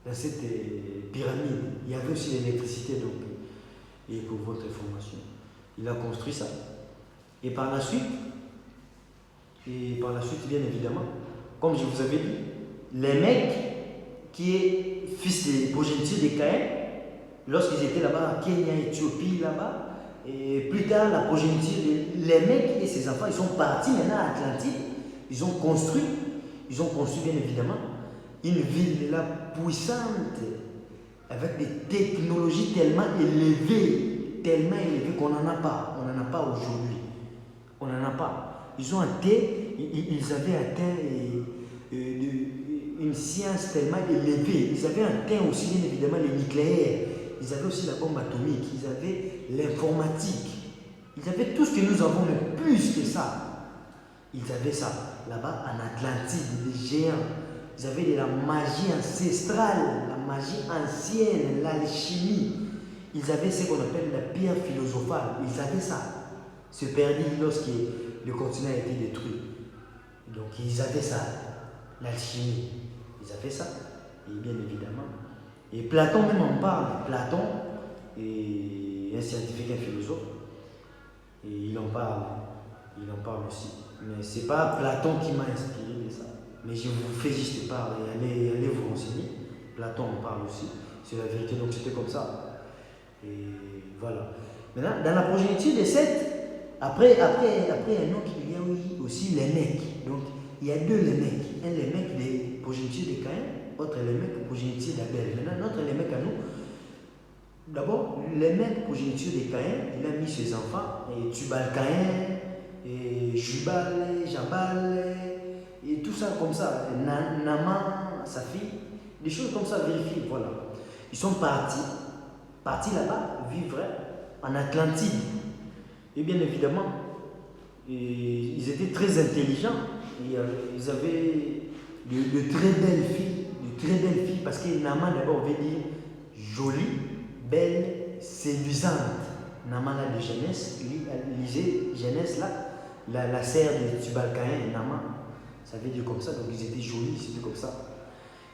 Speaker 1: dans cette pyramide. Il y avait aussi l'électricité, donc, et pour votre information. Il a construit ça. Et par la suite, bien évidemment, comme je vous avais dit, les mecs qui est fils des progénitures de Caïn, lorsqu'ils étaient là-bas, Kenya, Éthiopie, là-bas, et plus tard, la progéniture, les mecs et ses enfants, ils sont partis maintenant à Atlantide, ils ont construit bien évidemment une ville là puissante, avec des technologies tellement élevées qu'on n'en a pas. On n'en a pas aujourd'hui. On n'en a pas. Ils avaient atteint une science tellement élevée. Ils avaient atteint aussi bien évidemment le nucléaire. Ils avaient aussi la bombe atomique. Ils avaient l'informatique. Ils avaient tout ce que nous avons, mais plus que ça. Ils avaient ça. Là-bas, en Atlantide, des géants. Ils avaient de la magie ancestrale, la magie ancienne, l'alchimie. Ils avaient ce qu'on appelle la pierre philosophale. Ils avaient ça. Se perdit lorsque le continent a été détruit. Donc ils avaient ça, l'alchimie. Ils avaient ça. Et bien évidemment. Et Platon même en parle. Platon est un scientifique, un philosophe. Et il en parle. Il en parle aussi. Mais ce n'est pas Platon qui m'a inspiré de ça. Mais je vous fais juste part et allez vous renseigner. Platon en parle aussi. C'est la vérité. Donc c'était comme ça. Et voilà. Maintenant, dans la progéniture des Seth, après Enoch, il y a aussi les mecs. Donc il y a deux Lémec. Un Lémec des progénitures de Caïn, autre Lémec des progénitures d'Abel. Maintenant, notre Lémec à nous, d'abord, Lémec progéniture de Caïn, il a mis ses enfants, et Tubal-Caïn, et Jubal, Jabal, et tout ça comme ça. Nama, sa fille, des choses comme ça, vérifiées, voilà. Ils sont partis là-bas, vivre en Atlantide. Et bien évidemment, ils étaient très intelligents. Ils avaient de très belles filles, parce que Nama d'abord veut dire jolie, belle, séduisante. Nama là de Genèse, lisez Genèse là, la sœur de Tubal-Caïn, Nama, ça veut dire comme ça, donc ils étaient jolis, c'était comme ça.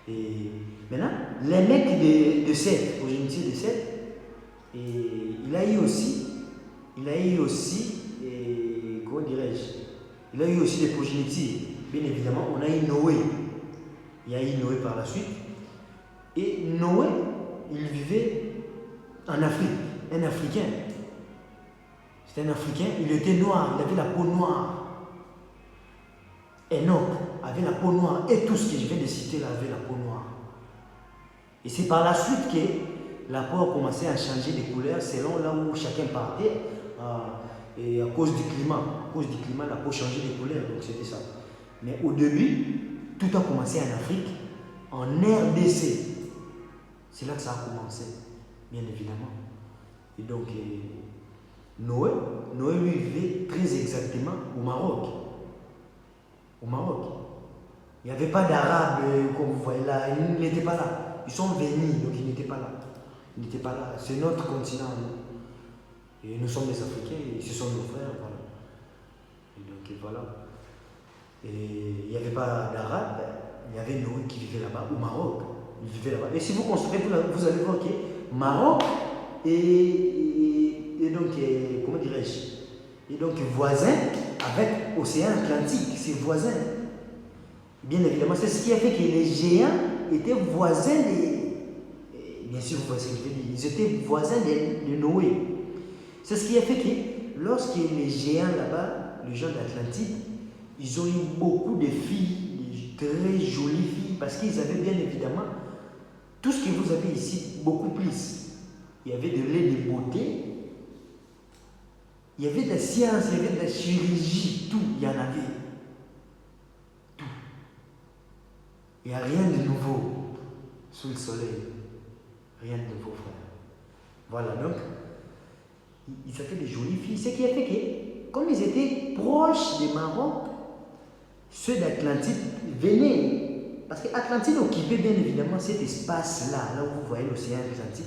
Speaker 1: Et maintenant, les mecs de Seth, progéniture de Seth, il a eu aussi, comment dirais-je, il a eu aussi des progénitures. Bien évidemment, on a eu Noé. Il y a eu Noé par la suite. Et Noé, il vivait en Afrique, un Africain. C'était un Africain, il était noir, il avait la peau noire. Enoch avait la peau noire, et tout ce que je viens de citer là avait la peau noire. Et c'est par la suite que la peau a commencé à changer de couleur selon là où chacun partait. Et à cause du climat. La peau changeait de couleur, donc c'était ça. Mais au début, tout a commencé en Afrique, en RDC. C'est là que ça a commencé, bien évidemment. Et donc, Noé lui vivait très exactement au Maroc. Au Maroc. Il n'y avait pas d'Arabes, comme vous voyez là, ils n'étaient pas là. Ils sont venus, donc ils n'étaient pas là. Ils n'étaient pas là. C'est notre continent, nous. Et nous sommes des Africains, et ce sont nos frères, voilà. Et donc, voilà. Et il n'y avait pas d'Arabes, il y avait Noé qui vivait là-bas, au Maroc. Il vivait là-bas. Et si vous constatez, vous allez voir que Maroc et donc, comment dirais-je, et donc voisin avec l'océan Atlantique, c'est voisin. Bien évidemment, c'est ce qui a fait que les géants étaient voisins bien sûr, vous voyez ce que je veux dire, ils étaient voisins de Noé. C'est ce qui a fait que lorsque les géants là-bas, les gens d'Atlantique, ils ont eu beaucoup de filles, de très jolies filles, parce qu'ils avaient bien évidemment tout ce que vous avez ici, beaucoup plus. Il y avait de lait de beauté, il y avait de la science, il y avait de la chirurgie, tout, il y en avait. Tout. Il n'y a rien de nouveau sous le soleil. Rien de nouveau, frère. Voilà, donc, ils avaient des jolies filles. Ce qui a fait que, comme ils étaient proches des Maroc, ceux d'Atlantide venaient. Parce qu'Atlantide occupait bien évidemment cet espace-là, là où vous voyez l'océan Atlantique.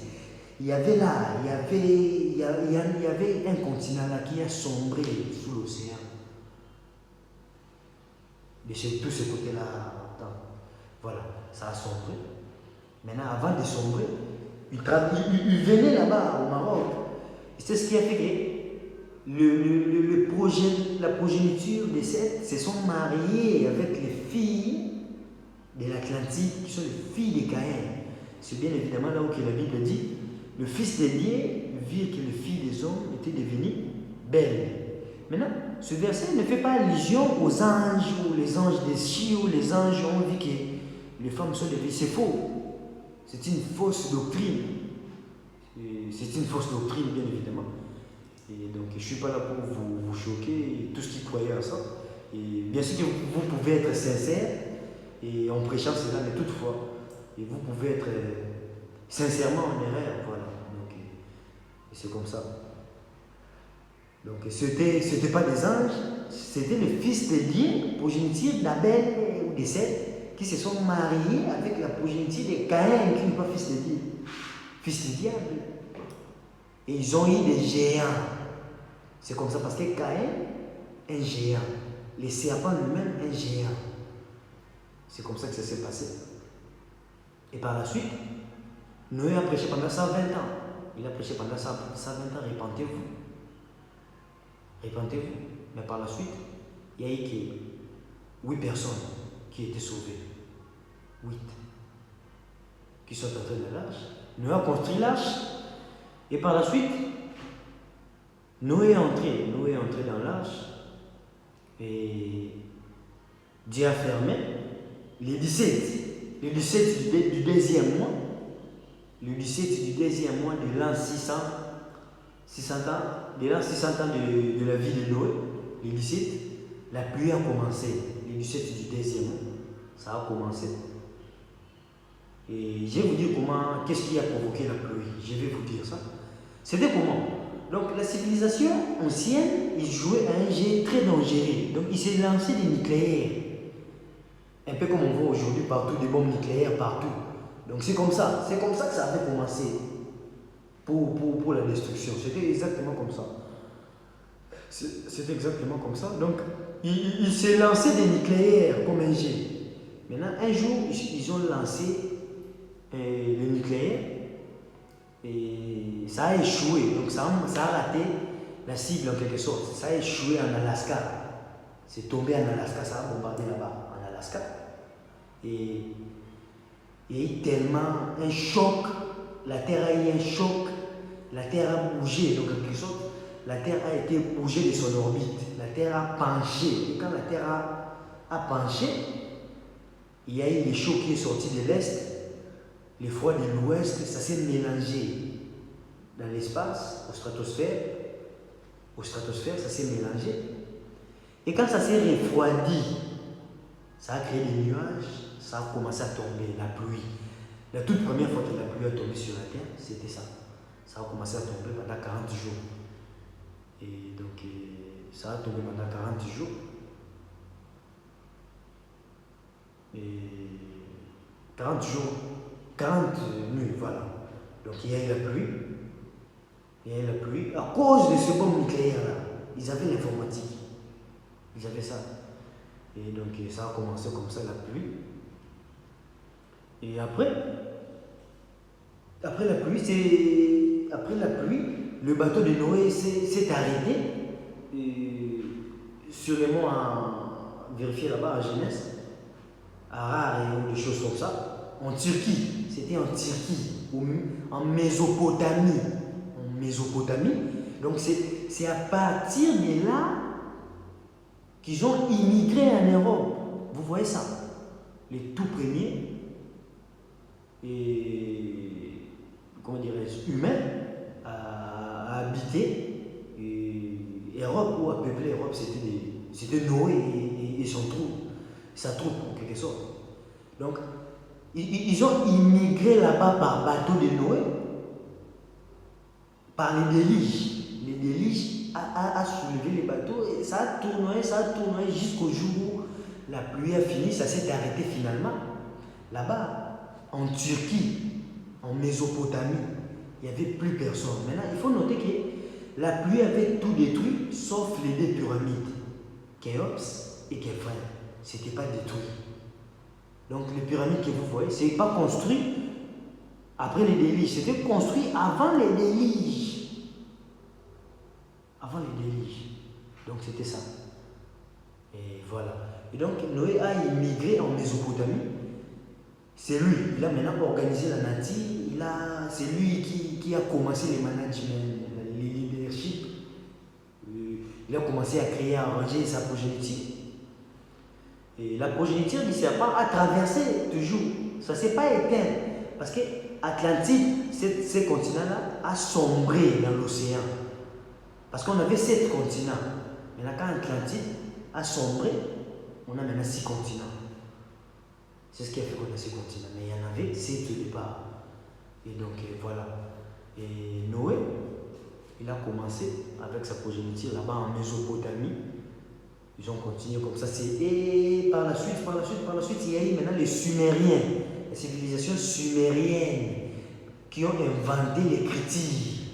Speaker 1: Il y avait un continent là qui a sombré sous l'océan. De tous ces côtés-là. Voilà, ça a sombré. Maintenant, avant de sombrer, ils venaient là-bas au Maroc. C'est ce qui a fait que la progéniture des Seth se sont mariés avec les filles de l'Atlantique, qui sont les filles des Caïns. C'est bien évidemment là où la Bible dit, le fils des liens vit que les filles des hommes étaient devenues belles. Maintenant, ce verset ne fait pas allusion aux anges, ou les anges des cieux, ou les anges ont vu que les femmes sont devenues. C'est faux. C'est une fausse doctrine. C'est une fausse doctrine, bien évidemment. Et donc, je ne suis pas là pour vous choquer, tous qui croyaient à ça. Et bien sûr que vous pouvez être sincère, et en prêchant cela, mais toutefois, et vous pouvez être sincèrement en erreur, voilà. Donc, c'est comme ça. Donc, c'était pas des anges, c'était le fils de Dieu, progéniture d'Abel ou de Seth, qui se sont mariés avec la progéniture de Caïn, qui n'est pas fils de Dieu, fils du diable. Et ils ont eu des géants. C'est comme ça parce que Caïn, un géant. Les serpents lui-même, un géant. C'est comme ça que ça s'est passé. Et par la suite, Noé a prêché pendant 120 ans. Il a prêché pendant 120 ans, répentez-vous. Répentez-vous. Mais par la suite, il y a eu 8 personnes qui étaient sauvées. 8. Qui sont entrées dans l'arche. Noé a construit l'arche. Et par la suite, Noé est entré dans l'arche. Et Dieu a fermé les 17 du deuxième mois. Le 17 du deuxième mois de l'an 600 ans, de l'an 600 ans de la vie de Noé, le 17, la pluie a commencé. Le 17 du deuxième mois, ça a commencé. Et je vais vous dire qu'est-ce qui a provoqué la pluie. Je vais vous dire ça. C'était comment? Donc la civilisation ancienne, il jouait à un jeu très dangereux. Donc il s'est lancé des nucléaires. Un peu comme on voit aujourd'hui partout, des bombes nucléaires partout. Donc c'est comme ça que ça avait commencé pour la destruction. C'était exactement comme ça. C'était exactement comme ça. Donc il s'est lancé des nucléaires comme un jeu. Maintenant, un jour, ils ont lancé le nucléaire et ça a échoué. Donc ça a raté la cible en quelque sorte. Ça a échoué en Alaska. C'est tombé en Alaska, ça a bombardé là-bas, en Alaska. Et il y a eu tellement un choc, la Terre a eu un choc, la Terre a bougé. Donc en quelque sorte, la Terre a été bougée de son orbite. La Terre a penché. Et quand la Terre a penché, il y a eu le chaud qui est sorti de l'Est, le froid de l'Ouest, ça s'est mélangé dans l'espace, au stratosphère. Au stratosphère, ça s'est mélangé. Et quand ça s'est refroidi, ça a créé des nuages, ça a commencé à tomber, la pluie. La toute première fois que la pluie a tombé sur la terre, c'était ça. Ça a commencé à tomber pendant 40 jours. Et donc, ça a tombé pendant 40 jours. Et 40 jours, 40 nuits, voilà. Donc, il y a eu la pluie. Il y a eu la pluie. À cause de ce bombe nucléaire là, ils avaient l'informatique. Ils avaient ça. Et donc, ça a commencé comme ça, la pluie. Et après la pluie, le bateau de Noé s'est arrêté. Sûrement à vérifier là-bas à Genèse, à Harar et des choses comme ça, en Turquie. C'était en Turquie, en Mésopotamie. En Mésopotamie. Donc c'est à partir de là qu'ils ont immigré en Europe. Vous voyez ça? Les tout premiers, comment dirais-je, humains à habiter Europe ou à peupler Europe, c'était Noé et sa troupe en quelque sorte. Donc, ils ont immigré là-bas par bateau de Noé, par les déluges. Les déluges a soulevé les bateaux et ça a tourné jusqu'au jour où la pluie a fini, ça s'est arrêté finalement. Là-bas, en Turquie, en Mésopotamie, il n'y avait plus personne. Maintenant, il faut noter que la pluie avait tout détruit, sauf les deux pyramides, Khéops et Khéphren. Ce n'était pas détruit. Donc les pyramides que vous voyez, ce n'est pas construit après les déluges, c'était construit avant les déluges. Avant les déluges. Donc c'était ça. Et voilà. Et donc Noé a immigré en Mésopotamie. C'est lui, il a maintenant organisé la nature, c'est lui qui a commencé les managements, les leadership. Il a commencé à créer, à arranger sa progéniture. Et la progéniture du serpent a traversé toujours. Ça ne s'est pas éteint. Parce que Atlantide, ce continent-là, a sombré dans l'océan. Parce qu'on avait 7 continents. Maintenant, quand Atlantide a sombré, on a maintenant 6 continents. C'est ce qui a fait qu'on a 6 continents. Mais il y en avait 7 au départ. Et donc voilà. Et Noé, il a commencé avec sa progéniture là-bas en Mésopotamie. Ils ont continué comme ça. Et par la suite, il y a eu maintenant les Sumériens, les civilisations sumériennes qui ont inventé l'écriture.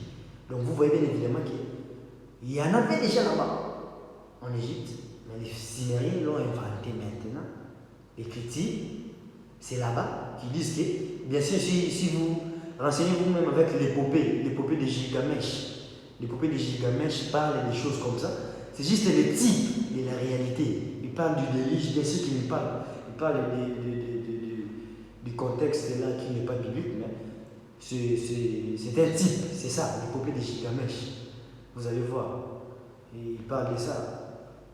Speaker 1: Donc vous voyez bien évidemment qu'il y en avait déjà là-bas, en Égypte. Mais les Sumériens l'ont inventé maintenant. L'écriture, c'est là-bas qu'ils disent que, bien sûr, si vous renseignez vous-même avec l'épopée de Gilgamesh, l'épopée de Gilgamesh parle des choses comme ça. C'est juste le type de la réalité. Il parle du déluge, bien sûr qu'il nous parle. Il parle du contexte là qui n'est pas biblique, mais c'est un type, c'est ça, l'épopée de Gilgamesh. Vous allez voir. Et il parle de ça.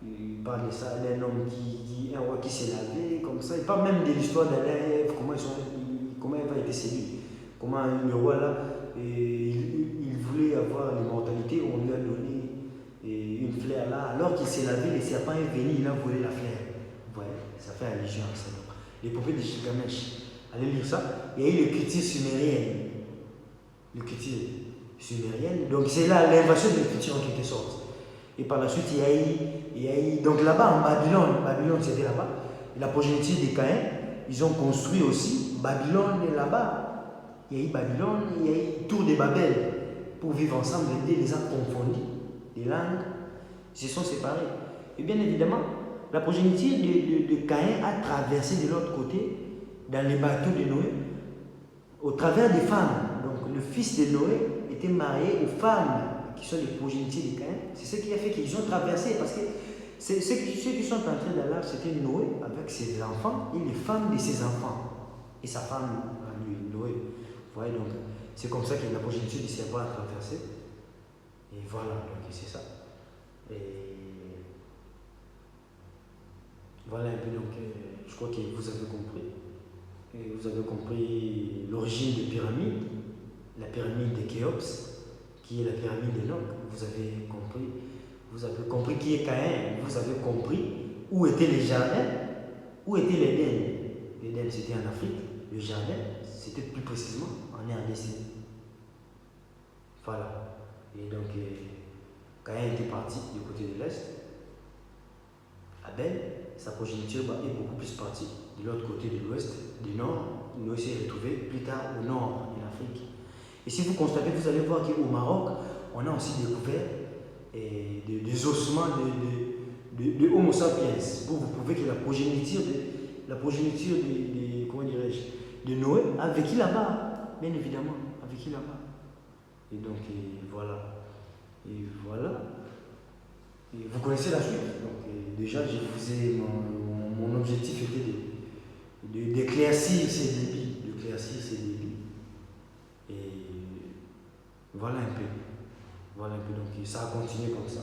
Speaker 1: Il parle de ça, d'un homme un roi qui s'est lavé, comme ça. Il parle même de l'histoire d'Ève, comment Ève a été séduite. Comment le roi là, il voulait avoir l'immortalité, on lui a donné une fleur là, alors qu'il s'est lavé, le serpent est venu, il a volé la fleur. Ouais, ça fait allusion à ça. L'épopée de Gilgamesh. Allez lire ça. Il y a eu l'écriture sumérienne. L'écriture sumérienne. Donc c'est là l'invention de l'écriture en quelque sorte. Et par la suite, il y a eu donc là-bas en Babylone c'était là-bas. La progéniture des Caïns, ils ont construit aussi Babylone là-bas. Il y a eu Babylone, il y a eu Tour de Babel pour vivre ensemble. Dieu les a confondus. Les langues se sont séparées. Et bien évidemment, la progéniture de Caïn a traversé de l'autre côté, dans les bateaux de Noé, au travers des femmes. Donc le fils de Noé était marié aux femmes qui sont les progénitures de Caïn. C'est ce qui a fait qu'ils ont traversé, parce que ceux qui sont entrés dans l'arche, c'était Noé avec ses enfants et les femmes de ses enfants. Et sa femme, lui, Noé. Vous voyez, donc c'est comme ça que la progéniture du serpent a traversé. Et voilà, donc c'est ça. Et voilà un peu, donc je crois que vous avez compris. Et vous avez compris l'origine des pyramides, la pyramide de Khéops, qui est la pyramide d'Enoch. Vous avez compris qui est Caïn, vous avez compris où étaient les jardins, où était l'Éden. L'Éden c'était en Afrique, le jardin, c'était plus précisément en RDC. Voilà. Et donc, quand il était parti du côté de l'Est, Abel, sa progéniture est beaucoup plus partie de l'autre côté de l'Ouest, du Nord. Il nous s'est retrouvé plus tard au Nord de l'Afrique. Et si vous constatez, vous allez voir qu'au Maroc, on a aussi découvert des ossements de Homo sapiens. Vous pouvez que la progéniture comment dirais-je, de Noé a vécu là-bas, bien évidemment, a vécu là-bas. Et donc, voilà. Et voilà. Et vous connaissez la suite. Donc, déjà, mon objectif était d'éclaircir ces débits. Et voilà un peu. Voilà un peu. Donc, ça a continué comme ça.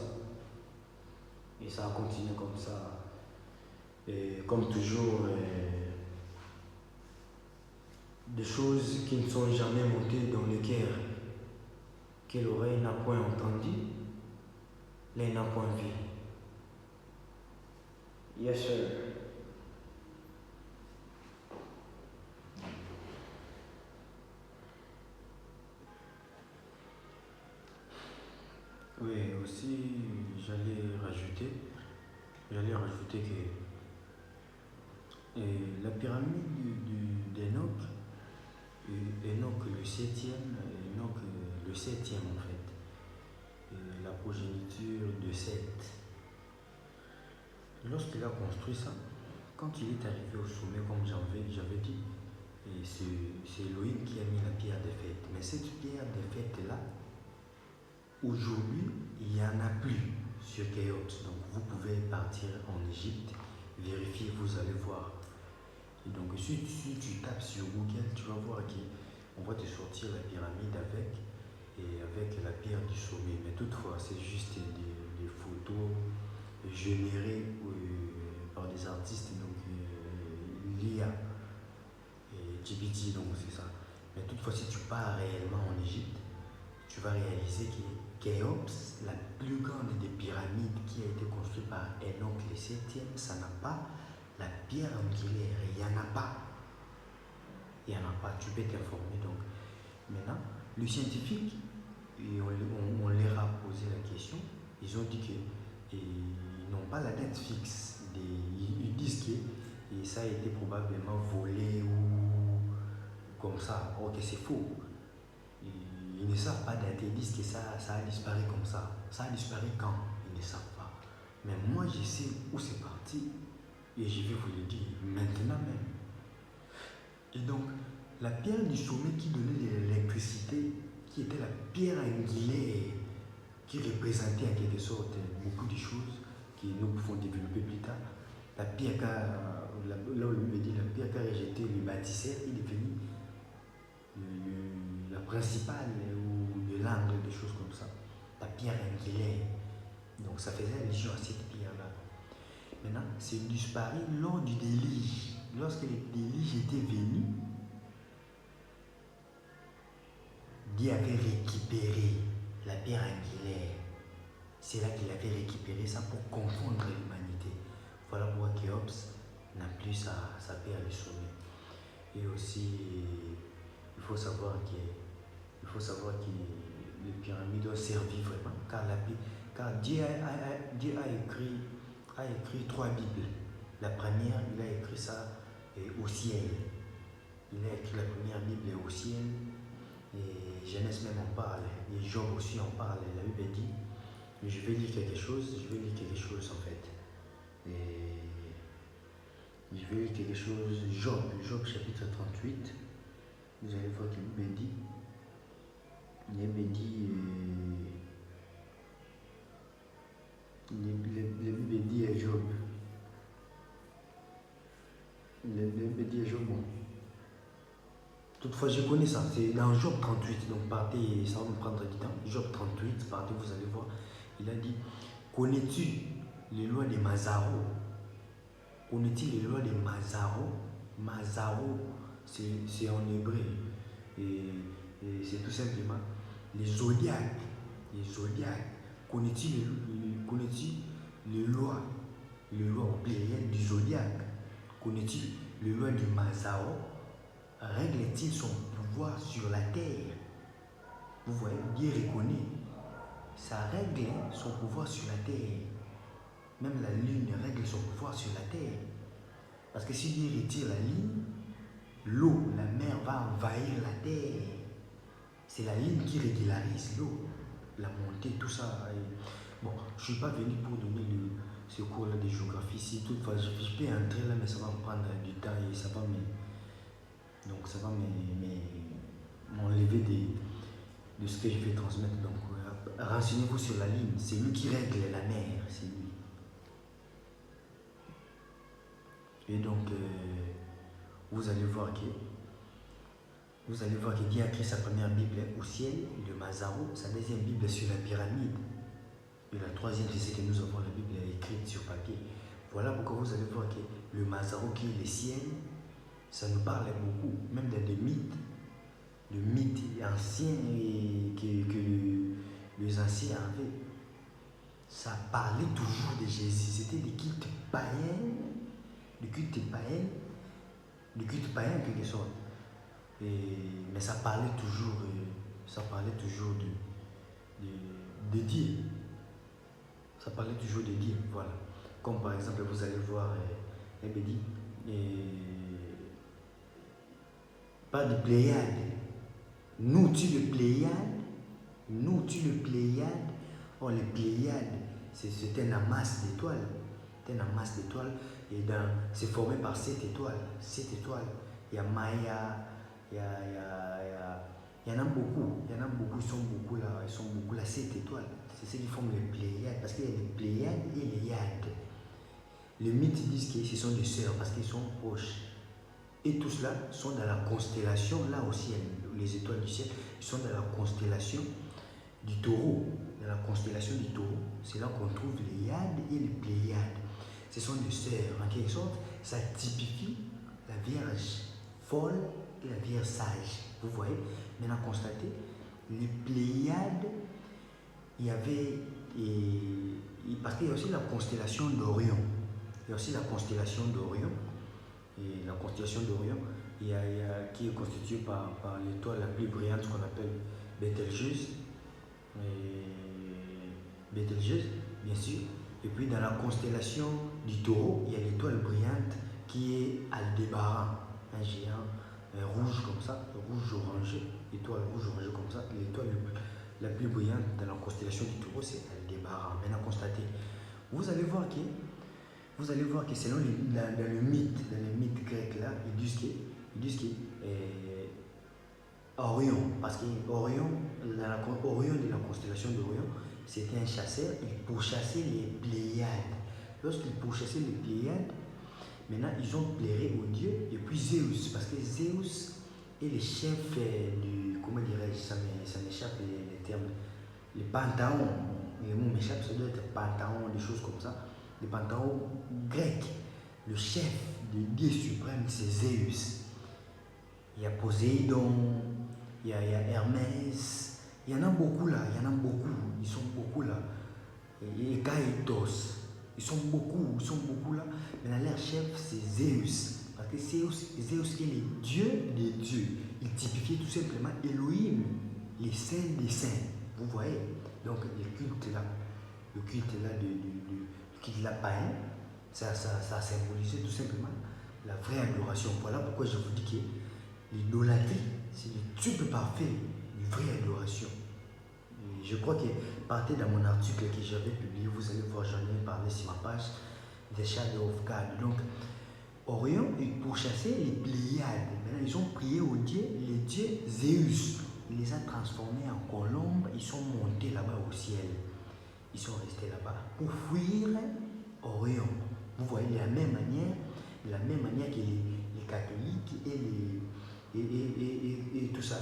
Speaker 1: Et comme toujours, des choses qui ne sont jamais montées dans le cœur, que l'oreille n'a point entendu, l'œil n'a point vu. Yes, sir. Oui, aussi, j'allais rajouter que la pyramide d'Enoch, Enoch le septième, en fait, la progéniture de Seth. Lorsqu'il a construit ça, quand il est arrivé au sommet, comme j'avais dit, c'est Elohim qui a mis la pierre des fêtes. Mais cette pierre des fêtes-là, aujourd'hui, il n'y en a plus sur Khéops. Donc vous pouvez partir en Égypte, vérifier, vous allez voir. Et donc si tu tapes sur Google, tu vas voir qu'on va te sortir la pyramide avec la pierre du sommet. Mais toutefois, c'est juste des photos générées par des artistes, donc l'IA et GPT, donc c'est ça. Mais toutefois, si tu pars réellement en Égypte, tu vas réaliser que Khéops, la plus grande des pyramides qui a été construite par Enoch le 7e, ça n'a pas la pierre angulaire. Il n'y en a pas. Tu peux t'informer. Donc, maintenant, les scientifiques, on leur a posé la question, ils ont dit qu'ils n'ont pas la date fixe. Ils disent que ça a été probablement volé ou comme ça. Ok, c'est faux. Ils ne savent pas dater, ils disent que ça a disparu comme ça. Ça a disparu quand? Ils ne savent pas. Mais moi, je sais où c'est parti et je vais vous le dire maintenant même. Et donc, la pierre du sommet qui donnait de l'électricité, qui était la pierre angulaire, qui représentait en quelque sorte beaucoup de choses que nous pouvons développer plus tard. La pierre là où il me dit la pierre qu'a rejeté le bâtisseur est devenue la principale ou de l'angle, des choses comme ça. La pierre angulaire. Donc ça faisait allusion à cette pierre-là. Maintenant, c'est disparu lors du déluge. Lorsque le déluge était venu, Dieu avait récupéré la pierre angulaire. C'est là qu'il avait récupéré ça pour confondre l'humanité. Voilà pourquoi Khéops n'a plus sa pierre du sommet. Et aussi, il faut savoir que les pyramides ont servi vraiment, car Dieu a écrit 3 Bibles. La première, il a écrit ça au ciel. Il a écrit la première Bible au ciel, et Genèse même en parle, et Job aussi en parle. La Bible dit, je vais lire quelque chose en fait. Et je vais lire quelque chose, Job chapitre 38. Vous allez voir que la Bible dit, la Bible dit à Job. La Bible dit à Job, bon. Toutefois, je connais ça, c'est dans Job 38, donc partez, ça va me prendre du temps. Job 38, partez, vous allez voir. Il a dit, connais-tu les lois de Mazaro? Connais-tu les lois de Mazaro? Mazaro, c'est en hébreu. Et c'est tout simplement les zodiaques. Connais-tu les lois au pluriel du zodiaque? Connais-tu les lois du Mazaro? règle-t-il son pouvoir sur la terre? Vous voyez, Dieu reconnaît. Ça règle son pouvoir sur la terre. Même la lune règle son pouvoir sur la terre. Parce que si Dieu retire la ligne, l'eau, la mer va envahir la terre. C'est la ligne qui régularise l'eau, la montée, tout ça. Bon, je ne suis pas venu pour donner ce cours-là de géographie. Si toutefois je peux entrer là, mais ça va me prendre du temps et ça va m'enlever de ce que je vais transmettre. Donc, renseignez-vous sur la ligne. C'est lui qui règle la mer, c'est lui. Et donc, vous allez voir que Dieu a créé sa première Bible au ciel, le Mazaro, sa deuxième Bible sur la pyramide. Et la troisième, c'est ce que nous avons, la Bible écrite sur papier. Voilà pourquoi vous allez voir que le Mazaro qui est le ciel, ça nous parle beaucoup, même dans des mythes, le mythe ancien que les anciens avaient. Ça parlait toujours de Jésus. C'était des cultes païens, du culte païen en quelque sorte. Mais ça parlait toujours de Dieu. Ça parlait toujours de Dieu, voilà. Comme par exemple, vous allez voir, dit, pas de Pléiade. Nous, tu le Pléiade. Oh, les Pléiades, c'est un amas d'étoiles. C'est un amas d'étoiles. Et c'est formé par 7 étoiles. 7 étoiles. Il y a Maya, il y en a beaucoup. Ils sont beaucoup là, 7 étoiles. C'est ce qui forment les Pléiades. Parce qu'il y a les Pléiades et les Iades. Les mythes disent que ce sont des sœurs parce qu'ils sont proches. Et tout cela sont dans la constellation, là au ciel, les étoiles du ciel, ils sont dans la constellation du taureau. Dans la constellation du taureau, c'est là qu'on trouve les Iades et les Pléiades. Ce sont des sœurs. En quelque sorte, ça typifie la Vierge folle et la Vierge sage. Vous voyez? Maintenant, constatez, les Pléiades, il y avait, parce qu'il y a aussi la constellation d'Orion. Il y a aussi la constellation d'Orion. Et la constellation d'Orion, qui est constituée par l'étoile la plus brillante, ce qu'on appelle Bételgeuse. Bételgeuse, bien sûr. Et puis dans la constellation du taureau, il y a l'étoile brillante qui est Aldébaran, un géant rouge comme ça, rouge-orangé, étoile rouge-orangé comme ça. L'étoile la plus brillante dans la constellation du taureau, c'est Aldébaran. Maintenant, constatez, vous allez voir que selon dans le mythe grec là, ils disent que Orion, parce qu'Orion, de la constellation d'Orion, c'était un chasseur, il pourchassait les Pléiades. Lorsqu'il pourchassait les Pléiades, maintenant ils ont plairé aux dieux, et puis Zeus, parce que Zeus est le chef du, comment dirais-je, ça m'échappe les termes, les panthéons, les mots m'échappent, ça doit être panthéon, des choses comme ça, les panthéons grecs. Le chef des dieux suprêmes, c'est Zeus. Il y a Poséidon, il y a Hermès, il y en a beaucoup là, ils sont beaucoup là. Et Gaïtos, ils sont beaucoup là. Mais leur chef, c'est Zeus. Parce que Zeus est le dieu des dieux. Il typifiait tout simplement Elohim, les saints des saints. Vous voyez? Donc le culte là païen, ça symbolisait tout simplement la vraie adoration. Voilà pourquoi je vous dis que l'idolâtrie, c'est le tube parfait d'une vraie adoration. Et je crois que partez dans mon article que j'avais publié, vous allez voir, j'en ai parlé sur ma page, The Shadow of God. Donc, Orion, pour chasser les Pléiades, maintenant ils ont prié au dieu, les dieux Zeus. Il les a transformés en colombes, ils sont montés là-bas au ciel. Ils sont restés là-bas pour fuir Orion. Vous voyez, de la même manière que les catholiques et tout ça.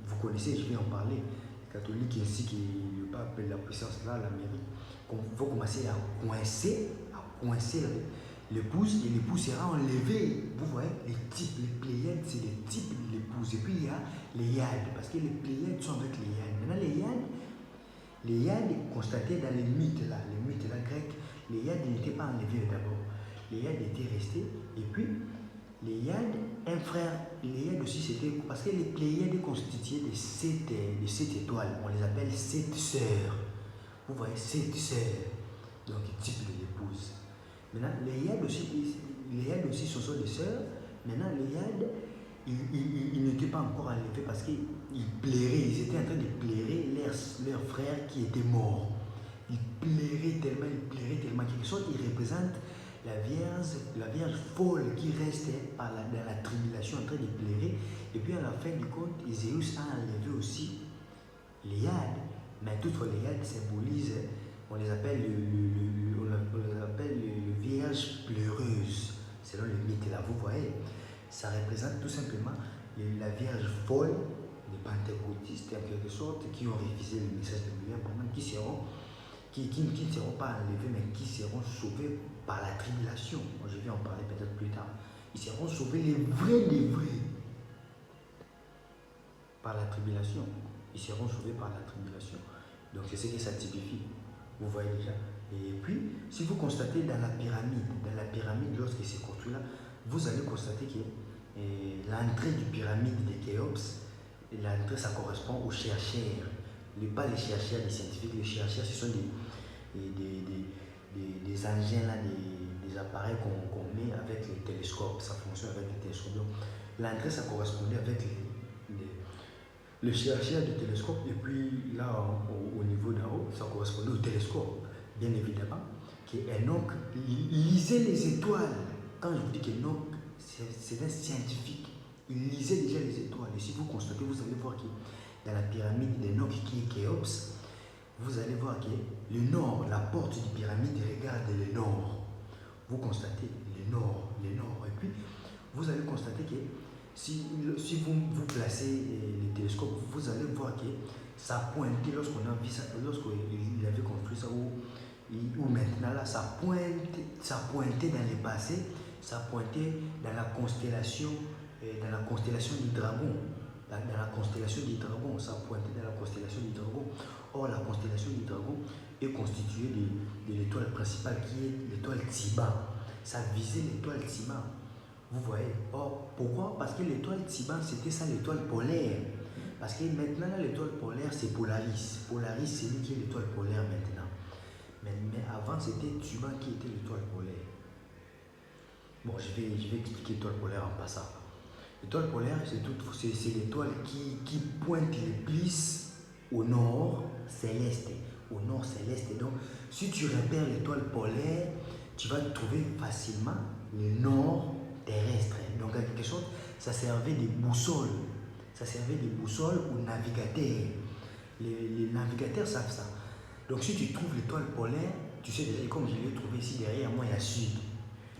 Speaker 1: Vous connaissez, je vais en parler. Les catholiques ainsi que le pape, la puissance là, l'Amérique, vont commencer à coincer l'épouse, et l'épouse sera enlevée. Vous voyez, les types, les Pléiades, c'est les types de l'épouse. Et puis il y a les Iades, parce que les Pléiades sont avec les Iades. Maintenant, les Iades, constatés dans les mythes là grecs, les Iades n'étaient pas enlevés d'abord. Les Iades étaient restés, et puis Pléiades, un frère, Pléiades aussi, c'était parce que les Pléiades constituaient de sept étoiles. On les appelle sept sœurs. Vous voyez, sept sœurs. Donc, type de l'épouse. Maintenant, les Pléiades aussi, ce sont des sœurs. Maintenant, les Pléiades, ils n'étaient pas encore enlevés parce qu'ils plairaient. Ils étaient en train de plairer leur frère qui était mort. Ils plairaient tellement. Quelque chose, ils représentent la Vierge folle qui restait dans la tribulation en train de pleurer. Et puis à la fin du compte, Zéus a enlevé aussi Léade. Mais toutefois, Léade symbolise, on les appelle les Vierges pleureuses, selon le mythe là. Vous voyez, ça représente tout simplement la Vierge folle, les pentecôtistes en quelque sorte, qui ont refusé le message de lumière, qui ne seront pas enlevés, mais qui seront sauvés par la tribulation. Moi, je vais en parler peut-être plus tard. Ils seront sauvés, les vrais, par la tribulation. Ils seront sauvés par la tribulation. Donc, c'est ce que ça typifie. Vous voyez déjà. Et puis, si vous constatez dans la pyramide, lorsque c'est construit là, vous allez constater que l'entrée du pyramide de Khéops, l'entrée, ça correspond aux chercheurs. Pas les chercheurs, les scientifiques. Les chercheurs, ce sont des engins, là, des appareils qu'on met avec les télescopes. Ça fonctionne avec les télescopes. Donc, l'entrée, ça correspondait avec le chercheur du télescope. Et puis, là, au niveau d'en haut, ça correspondait au télescope. Bien évidemment, qu'Enoch lisait les étoiles. Quand je vous dis qu'Enoch, c'est un scientifique. Il lisait déjà les étoiles. Et si vous constatez, vous allez voir que dans la pyramide d'Enoch qui est Khéops, vous allez voir que le nord, la porte du pyramide regarde le nord. Vous constatez le nord. Et puis, vous allez constater que si vous placez les télescopes, vous allez voir que ça pointait, lorsqu'on a vu ça, lorsqu'il avait construit ça, ou maintenant là, ça pointait dans le passé, ça pointait dans la constellation du dragon. Dans la constellation du dragon, ça pointait dans la constellation du dragon. Or, la constellation du dragon est constituée de l'étoile principale qui est l'étoile Tsiba. Ça visait l'étoile Tsiba. Vous voyez. Or, pourquoi? Parce que l'étoile Tsiba, c'était ça l'étoile polaire. Parce que maintenant, l'étoile polaire, c'est Polaris. Polaris, c'est lui qui est l'étoile polaire maintenant. Mais avant, c'était Tsiba qui était l'étoile polaire. Bon, je vais expliquer l'étoile polaire en passant. L'étoile polaire, c'est l'étoile qui pointe le plus au nord céleste. Au nord céleste. Donc, si tu repères l'étoile polaire, tu vas trouver facilement le nord terrestre. Donc, en quelque sorte, ça servait de boussole. Ça servait de boussole aux navigateurs. Les navigateurs savent ça. Donc, si tu trouves l'étoile polaire, tu sais déjà, comme je l'ai trouvé ici derrière moi, il y a sud.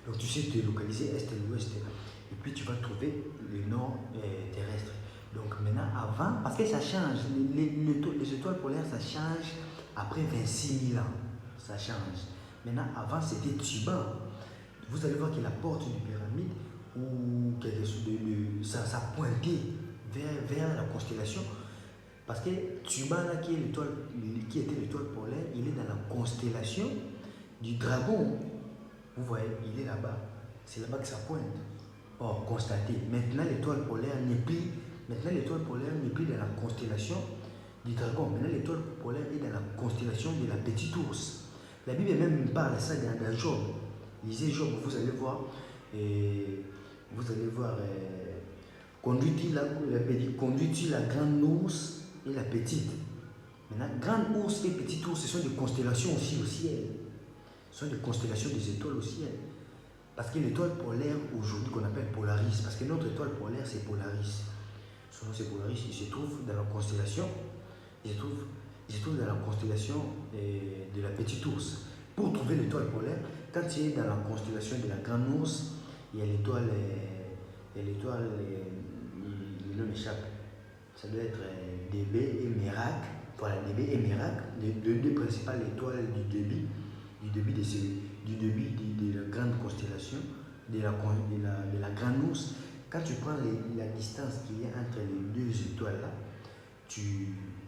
Speaker 1: Donc, tu sais te localiser est et l'ouest. Et puis tu vas trouver le nord terrestre. Donc maintenant, avant, parce que ça change, les étoiles polaires, ça change après 26 000 ans. Ça change. Maintenant, avant, c'était Tuban. Vous allez voir que la porte du pyramide, ou quelque chose ça pointait vers la constellation. Parce que Tuban, là, qui était l'étoile polaire, il est dans la constellation du dragon. Vous voyez, il est là-bas. C'est là-bas que ça pointe. Or, constatez, maintenant l'étoile polaire n'est plus dans la constellation du dragon. Maintenant l'étoile polaire est dans la constellation de la petite ours. La Bible même parle de ça dans Job. Lisez Job, vous allez voir, conduit-il la grande ours et la petite. Maintenant, grande ours et petite ours, ce sont des constellations aussi au ciel. Ce sont des constellations des étoiles au ciel. Parce que l'étoile polaire, aujourd'hui, qu'on appelle Polaris, parce que notre étoile polaire, c'est Polaris. Son nom, c'est Polaris. Il se trouve dans la constellation, dans la constellation de la petite ours. Pour trouver l'étoile polaire, quand tu es dans la constellation de la grande ours, il y a l'étoile, le nom m'échappe. Ça doit être DB et Merak. Voilà, DB et Merak, les deux principales étoiles du débit de la grande constellation, de la grande ours. Quand tu prends la distance qu'il y a entre les deux étoiles là,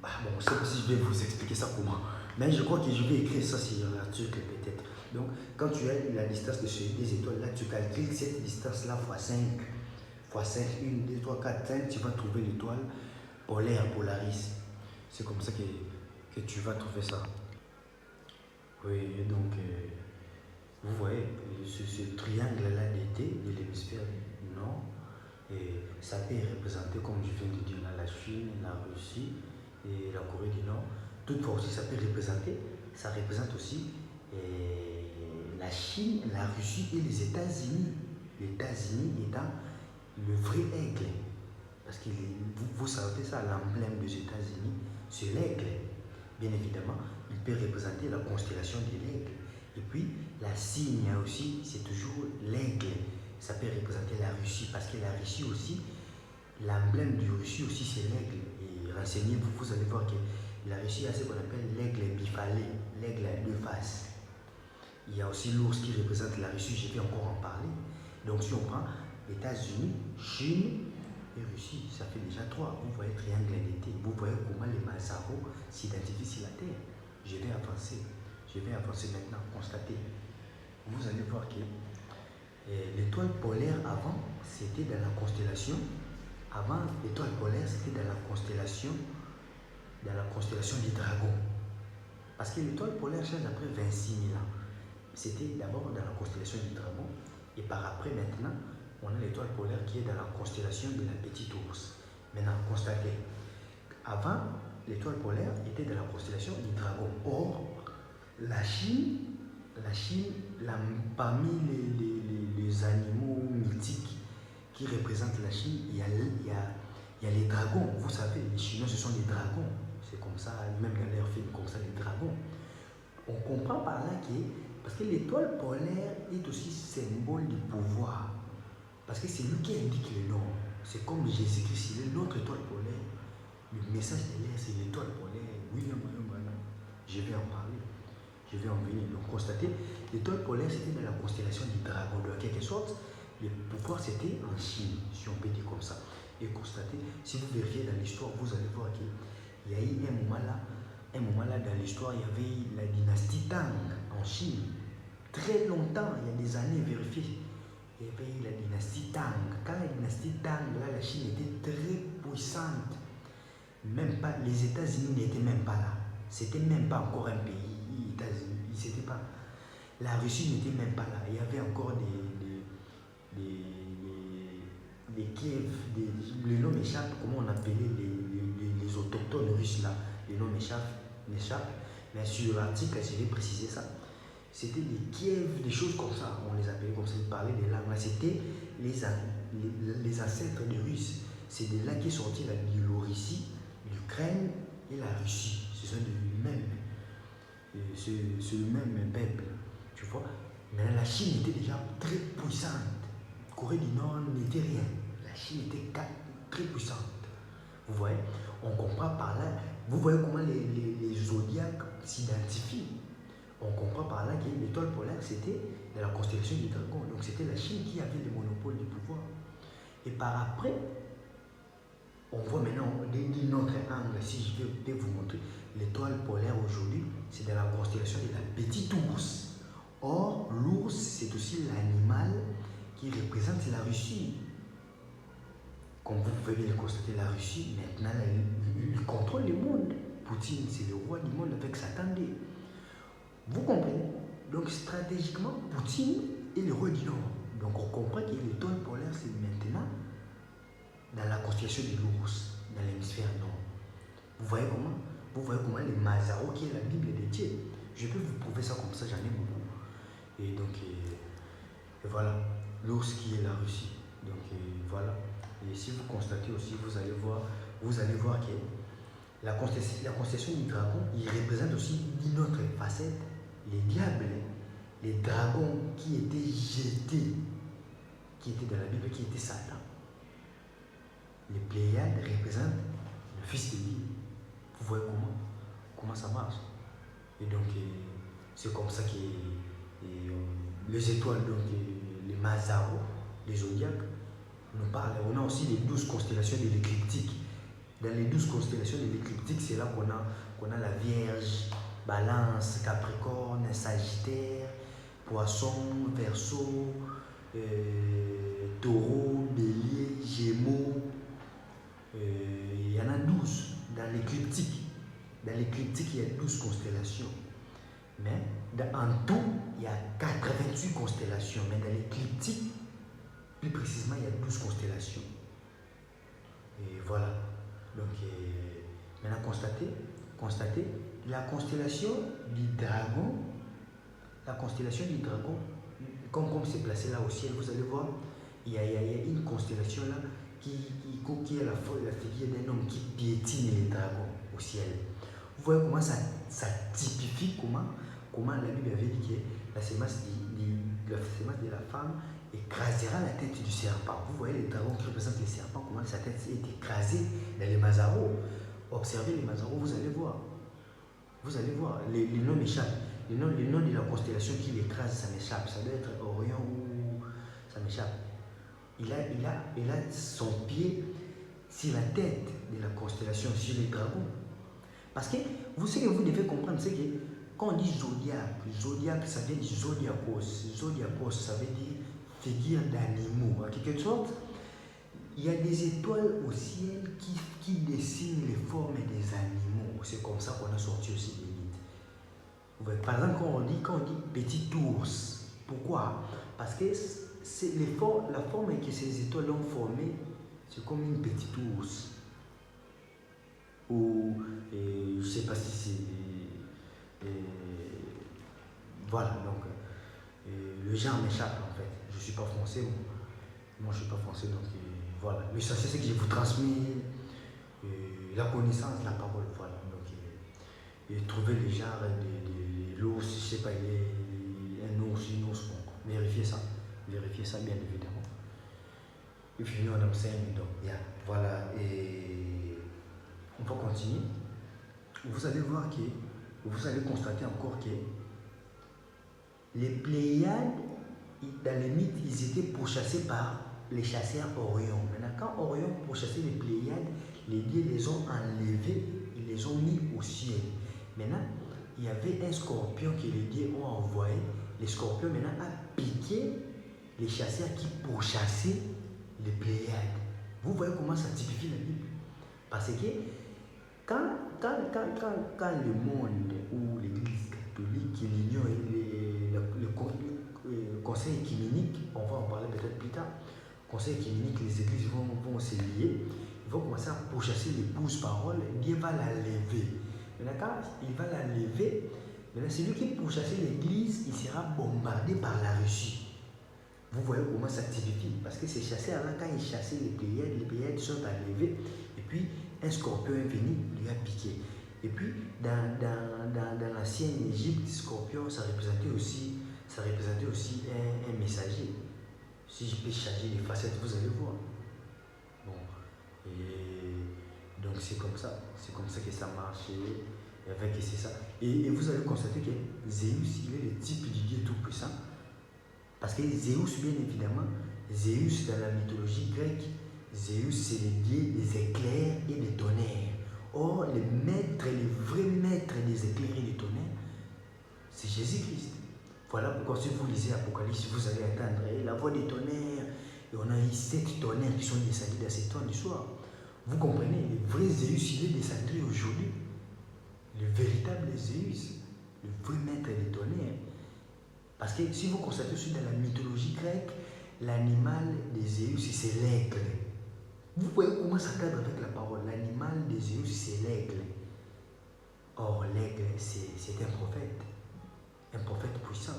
Speaker 1: bon, je ne sais pas si je vais vous expliquer ça comment, mais je crois que je vais écrire ça sur l'article peut-être. Donc, quand tu as la distance des étoiles, là, tu calcules cette distance-là fois 5. Fois 5, 1, 2, 3, 4, 5, tu vas trouver l'étoile polaire, Polaris. C'est comme ça que tu vas trouver ça. Oui, donc, vous voyez, ce triangle-là d'été de l'hémisphère nord, et ça peut représenter, comme je viens de dire, là, la Chine, la Russie et la Corée du Nord. Toutefois aussi, ça peut représenter, ça représente aussi la Chine, la Russie et les États-Unis. Les États-Unis étant le vrai aigle. Parce que vous savez ça, l'emblème des États-Unis, c'est l'aigle. Bien évidemment, il peut représenter la constellation de l'aigle. Et puis, la cygne aussi, c'est toujours l'aigle. Ça peut représenter la Russie, parce que la Russie aussi, l'emblème du Russie aussi, c'est l'aigle. Et renseignez-vous, vous allez voir que la Russie a ce qu'on appelle l'aigle biphalé, l'aigle à deux faces. Il y a aussi l'ours qui représente la Russie, je vais encore en parler. Donc si on prend États-Unis, Chine et Russie, ça fait déjà 3. Vous voyez triangle d'été, vous voyez comment les Mazaros s'identifient sur la Terre. Je vais avancer maintenant, constater. Vous allez voir que l'étoile polaire avant, c'était dans la constellation. Avant, l'étoile polaire, c'était dans la constellation du dragon. Parce que l'étoile polaire change après 26 000 ans. C'était d'abord dans la constellation du dragon. Et par après, maintenant, on a l'étoile polaire qui est dans la constellation de la petite ours. Maintenant, constatez. Avant, l'étoile polaire était dans la constellation du dragon. Or, la Chine parmi les animaux mythiques qui représentent la Chine, il y a les dragons. Vous savez, les Chinois, ce sont des dragons. C'est comme ça, même dans leur film, comme ça, les dragons. On comprend par là parce que l'étoile polaire est aussi symbole du pouvoir. Parce que c'est lui qui indique le nom. C'est comme Jésus-Christ, il est notre étoile polaire. Le message de l'air, c'est l'étoile polaire. William Branham. Je vais en parler. Je vais en venir. Donc, constatez, l'étoile polaire, c'était dans la constellation du dragon. De quelque sorte, le pouvoir, c'était en Chine, si on peut dire comme ça. Et constatez, si vous vérifiez dans l'histoire, vous allez voir qu'il y a eu un moment là dans l'histoire, il y avait la dynastie Tang en Chine. Très longtemps, il y a des années, vérifiez. Il y avait eu la dynastie Tang. Quand la dynastie Tang, là, la Chine était très puissante. Même pas, les États-Unis n'étaient même pas là. C'était même pas encore un pays, les États-Unis. C'était pas. La Russie n'était même pas là. Il y avait encore des Kiev, les noms m'échappent, comment on appelait les autochtones russes là. Les noms m'échappent. Mais sur l'article, je vais préciser ça. C'était des Kiev, des choses comme ça. On les appelait comme ça, ils parlaient des langues. Là, c'était les ancêtres des Russes. C'est de là qu'est sorti la Biélorussie, l'Ukraine et la Russie. Ce sont c'est le même peuple, tu vois. Mais la Chine était déjà très puissante. La Corée du Nord n'était rien. La Chine était très puissante. Vous voyez, on comprend par là. Vous voyez comment les zodiaques s'identifient. On comprend par là que l'étoile polaire, c'était dans la constellation du dragon. Donc c'était la Chine qui avait le monopole du pouvoir. Et par après, on voit maintenant notre angle, si je vais vous montrer, l'étoile polaire aujourd'hui, c'est dans la constellation de la petite ours. Or, l'ours, c'est aussi l'animal qui représente la Russie. Comme vous pouvez bien le constater, la Russie, maintenant, il contrôle le monde. Poutine, c'est le roi du monde avec Satan. Vous comprenez? Donc, stratégiquement, Poutine est le roi du Nord. Donc, on comprend que l'étoile polaire, c'est maintenant dans la constellation de l'ours, dans l'hémisphère nord. Vous voyez comment les Mazaros, qui est la Bible des Dieu. Je peux vous prouver ça comme ça, j'en ai beaucoup. Et donc, voilà, l'ours qui est la Russie. Donc, voilà. Et si vous constatez aussi, vous allez voir que la constellation du dragon, il représente aussi une autre facette, les diables, les dragons qui étaient jetés, qui étaient dans la Bible, qui étaient Satan. Les Pléiades représentent le fils de Dieu. Vous voyez comment ça marche. Et donc, c'est comme ça que les étoiles, donc les Mazaros, les zodiaques, nous parlent. On a aussi les 12 constellations de l'écliptique. Dans les 12 constellations de l'écliptique, c'est là qu'on a la Vierge, Balance, Capricorne, Sagittaire, Poisson, Verseau, Taureau, Bélier, Gémeaux. Il y en a 12 dans l'écliptique. Dans l'écliptique, il y a 12 constellations. Mais en tout, il y a 88 constellations. Mais dans l'écliptique, plus précisément, il y a 12 constellations. Et voilà. Donc, maintenant, constatez, la constellation du dragon, comme c'est placé là au ciel, vous allez voir, il y a une constellation là qui est la figure d'un homme qui piétine les dragons au ciel. Vous voyez comment ça typifie comment la Bible avait dit que la sémence de la femme écrasera la tête du serpent. Vous voyez les dragons qui représentent les serpents, comment sa tête est écrasée dans les Mazaros. Observez les Mazaros, vous allez voir. Vous allez voir, les noms m'échappent. Les noms de la constellation qui l'écrase, ça m'échappe. Ça doit être Orion ou... ça m'échappe. Il a son pied sur la tête de la constellation, sur les dragons. Parce que ce que vous devez comprendre, c'est que quand on dit zodiaque, ça vient du zodiacos. Zodiacos, ça veut dire figure d'animaux. En quelque sorte, il y a des étoiles au ciel qui dessinent les formes des animaux. C'est comme ça qu'on a sorti aussi des mythes. Par exemple, quand on dit petit ours, pourquoi? Parce que la forme que ces étoiles ont formée, c'est comme une petite ours. Ou, je ne sais pas si c'est... voilà, donc, le genre m'échappe en fait. Je ne suis pas français, moi je ne suis pas français, donc voilà. Mais ça, c'est ce que je vous transmets, la connaissance, la parole, voilà. Donc, trouver les genres de l'ours, je ne sais pas, un ours, une ours, bon, vérifiez ça bien évidemment. Et puis on observe, donc, yeah, voilà, et on va continuer. Vous allez voir vous allez constater encore que les Pléiades, dans les mythes, ils étaient pourchassés par les chasseurs Orion. Maintenant, quand Orion pourchassait les Pléiades, les dieux les ont enlevés, ils les ont mis au ciel. Maintenant, il y avait un scorpion que les dieux ont envoyé. Les scorpions maintenant a piqué les chasseurs qui pourchassaient les Pléiades. Vous voyez comment ça typifie la Bible. Parce que quand le monde ou l'Église catholique, l'Union et le conseil écuménique, on va en parler peut-être plus tard, conseil écuménique, les églises vont se lier, ils vont commencer à pourchasser l'épouse parole, Dieu va la lever. Maintenant, quand il va la lever, celui qui pourchassait l'église, il sera bombardé par la Russie. Vous voyez comment ça typifie. Parce que ces chasseurs-là, quand ils chassaient les Pléiades sont enlevés, et puis un scorpion est venu, lui a piqué. Et puis, dans l'ancienne Égypte, scorpion, ça représentait aussi un messager. Si je peux changer les facettes, vous allez voir. Bon, et donc c'est comme ça que ça marche. Avec c'est ça. Et vous allez constater que Zéus, il est le type du Dieu tout-puissant. Parce que Zéus, bien évidemment, Zéus dans la mythologie grecque, Zéus c'est le dieu des éclairs et des tonnerres. Or, le vrai maître des éclairs et des tonnerres, c'est Jésus-Christ. Voilà pourquoi si vous lisez Apocalypse, vous allez entendre la voix des tonnerres. Et on a eu 7 tonnerres qui sont descendus dans cette heure du soir. Vous comprenez, le vrai Zéus, il est descendu aujourd'hui. Le véritable Zéus, le vrai maître des tonnerres. Parce que si vous constatez aussi dans la mythologie grecque, l'animal de Zéus, c'est l'aigle. Vous voyez comment ça cadre avec la parole. L'animal de Zéus, c'est l'aigle. Or, l'aigle, c'est un prophète puissant.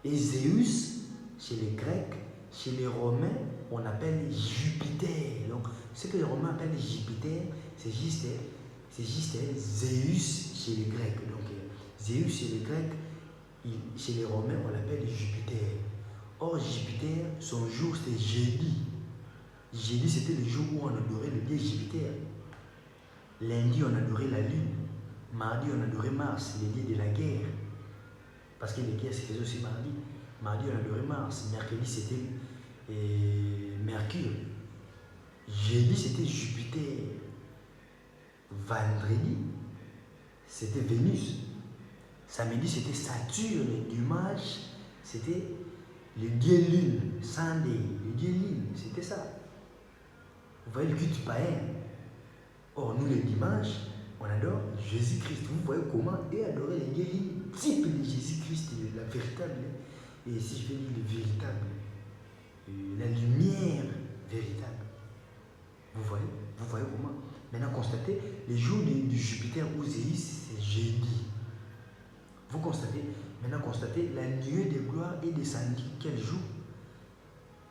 Speaker 1: Et Zéus, chez les Grecs, chez les Romains, on appelle Jupiter. Donc, ce que les Romains appellent Jupiter, c'est juste Zéus chez les Grecs. Donc, Zéus chez les Grecs, chez les Romains, on l'appelle Jupiter. Or, Jupiter, son jour, c'était jeudi. Jeudi, c'était le jour où on adorait le dieu Jupiter. Lundi, on adorait la lune. Mardi, on adorait Mars, le dieu de la guerre. Parce que les guerres se faisaient aussi mardi. Mardi, on adorait Mars. Mercredi, c'était Mercure. Jeudi, c'était Jupiter. Vendredi, c'était Vénus. Samedi, c'était Saturne. Dimanche, c'était le dieu lune. Sunday, le dieu lune. C'était ça. Vous voyez le culte païen. Or, nous, le dimanche, on adore Jésus-Christ. Vous voyez comment et adorer les dieux type de Jésus-Christ, la véritable. Et si je vais dire le véritable, la lumière véritable. Vous voyez comment. Maintenant, constatez, les jours du Jupiter ou Zéus, c'est jeudi. Vous constatez, maintenant constatez, la nuée de gloire est descendue quel jour?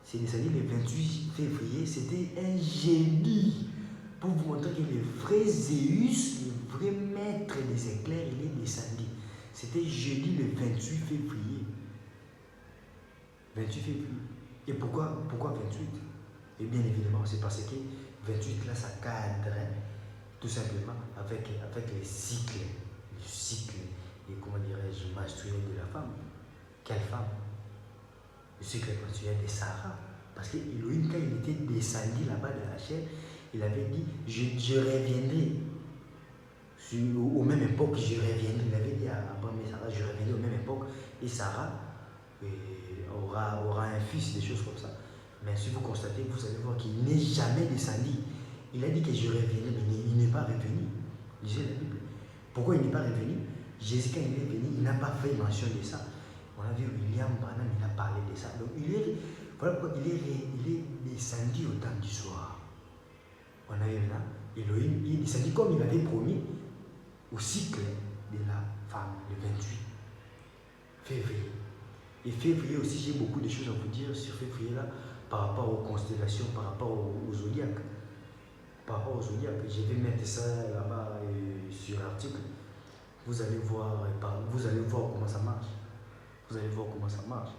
Speaker 1: C'est descendu le 28 février, c'était un jeudi. Pour vous montrer que le vrai Zéus, le vrai maître des éclairs, il est descendu. C'était jeudi le 28 février. 28 février. Et pourquoi 28? Et bien évidemment, c'est parce que 28 là, ça cadre tout simplement avec les cycles. Le cycle, et comment dirais-je, menstruel de la femme. Quelle femme? Le cycle menstruel de Sarah. Parce que Elohim, quand il était descendu là-bas de la chair, il avait dit, je reviendrai. Au même époque, je reviendrai. Il avait dit à Abraham et Sarah, je reviendrai au même époque. Et Sarah aura un fils, des choses comme ça. Mais si vous constatez, vous allez voir qu'il n'est jamais descendu. Il a dit que je reviendrai, mais il n'est pas revenu. Lisez la Bible. Pourquoi il n'est pas revenu? Jésus, quand il est venu, il n'a pas fait mention de ça. On a vu William Branham, il a parlé de ça. Donc, voilà pourquoi il est descendu au temps du soir. On a vu là, Elohim, il est descendu comme il avait promis au cycle de la femme, le 28 février. Et février aussi, j'ai beaucoup de choses à vous dire sur février là, par rapport aux constellations, par rapport aux zodiaques. Par rapport aux zodiaques, je vais mettre ça là-bas sur l'article. Vous allez voir comment ça marche. Vous allez voir comment ça marche.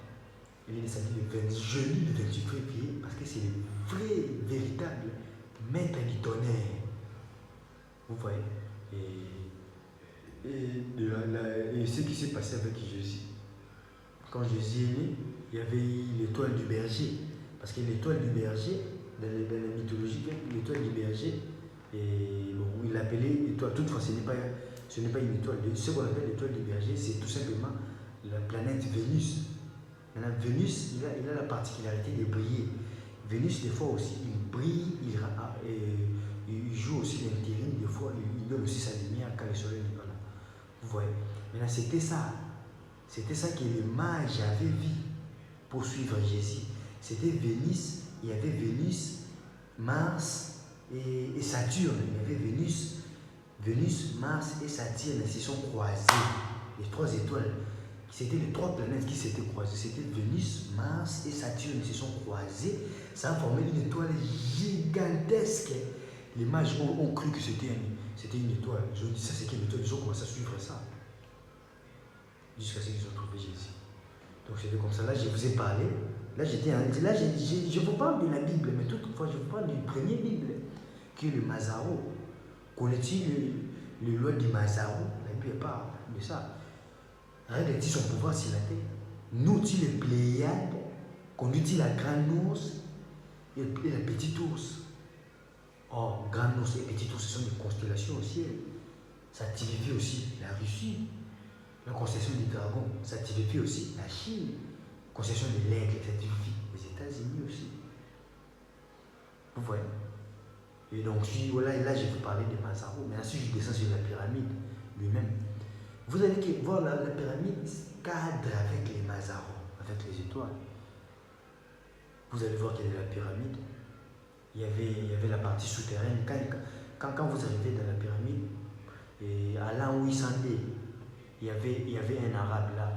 Speaker 1: Il est descendu jeudi le 28 février parce que c'est le vrai, véritable maître du tonnerre. Vous voyez? Et ce qui s'est passé avec Jésus. Quand Jésus est né, il y avait l'étoile du berger. Parce que l'étoile du berger, dans la mythologie, l'étoile du berger, il l'appelait étoile. Toutefois, ce n'est pas une étoile. Ce qu'on appelle l'étoile du berger, c'est tout simplement la planète Vénus. Maintenant, Vénus, il a la particularité de briller. Vénus, des fois aussi, il brille, il joue aussi l'intérim, des fois, il donne aussi sa lumière quand le soleil n'est pas là. Vous voyez? Maintenant, c'était ça. C'était ça que les mages avaient vu pour suivre Jésus. C'était Vénus, il y avait Vénus, Mars et Saturne. Il y avait Vénus, Mars et Saturne qui se sont croisés. Les trois étoiles. C'était les trois planètes qui s'étaient croisées. C'était Vénus, Mars et Saturne qui se sont croisés. Ça a formé une étoile gigantesque. Les mages ont cru que c'était une étoile. Ils ont dit ça, c'est une étoile. Ils ont commencé à suivre ça. Jusqu'à ce qu'ils ont trouvé Jésus. Donc c'était comme ça. Là, je vous ai parlé. Là, je vous parle de la Bible, mais toutefois, je vous parle du premier Bible, qui est le Mazaro. Connais-tu le loi du Mazaro? La Bible parle de ça. Regarde-t-il son pouvoir sur la terre. Nous, tu les Pléiades, conduit-il la grande ours et la petite ours. Or, grande ours et petite ours, ce sont des constellations au ciel. Ça typifie aussi la Russie. La constellation du dragon, ça typifie aussi la Chine. Constellation de l'aigle, ça typifie les États-Unis aussi. Vous voyez? Et donc, là, je vais vous parler de Mazaro. Mais ensuite, je descends sur la pyramide lui-même. Vous allez voir la pyramide cadre avec les Mazaro, avec les étoiles. Vous allez voir qu'il y a la pyramide. Il y avait la partie souterraine. Quand vous arrivez dans la pyramide, et à là où il s'endait, il y avait un arabe là,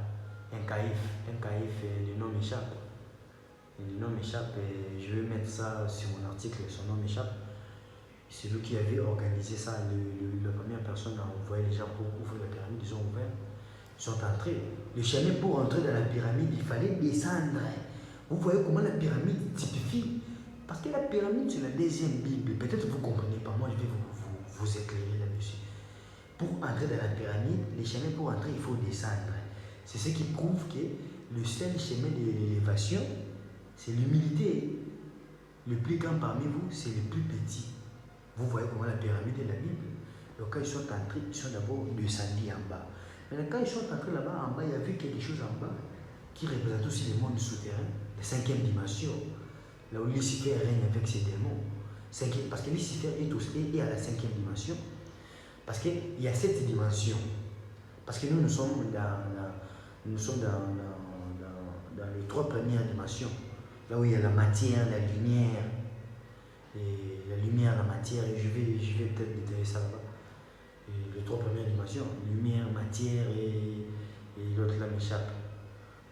Speaker 1: un caïf, le nom m'échappe. Le nom m'échappe, je vais mettre ça sur mon article, son nom m'échappe. C'est lui qui avait organisé ça, la première personne a envoyé les gens pour ouvrir la pyramide, ils ont ouvert, ils sont entrés. Le chemin pour entrer dans la pyramide, il fallait descendre. Vous voyez comment la pyramide typifie. Parce que la pyramide, c'est la deuxième Bible. Peut-être que vous ne comprenez pas, moi je vais vous éclairer là-dessus. Pour entrer dans la pyramide, les chemins pour entrer, il faut descendre. C'est ce qui prouve que le seul chemin de l'élévation, c'est l'humilité. Le plus grand parmi vous, c'est le plus petit. Vous voyez comment la pyramide est la Bible. Donc quand ils sont entrés, ils sont d'abord descendus en bas. Mais quand ils sont entrés là-bas, en bas, il y avait quelque chose en bas qui représente aussi le monde souterrain, la cinquième dimension, là où Lucifer règne avec ses démons. Parce que Lucifer est à la cinquième dimension, parce qu'il y a sept dimensions. Parce que nous sommes dans les trois premières dimensions, là où il y a la matière, la lumière, et la lumière, la matière, et je vais peut-être détailler ça là-bas. Et les trois premières dimensions, lumière, matière et l'autre là m'échappe.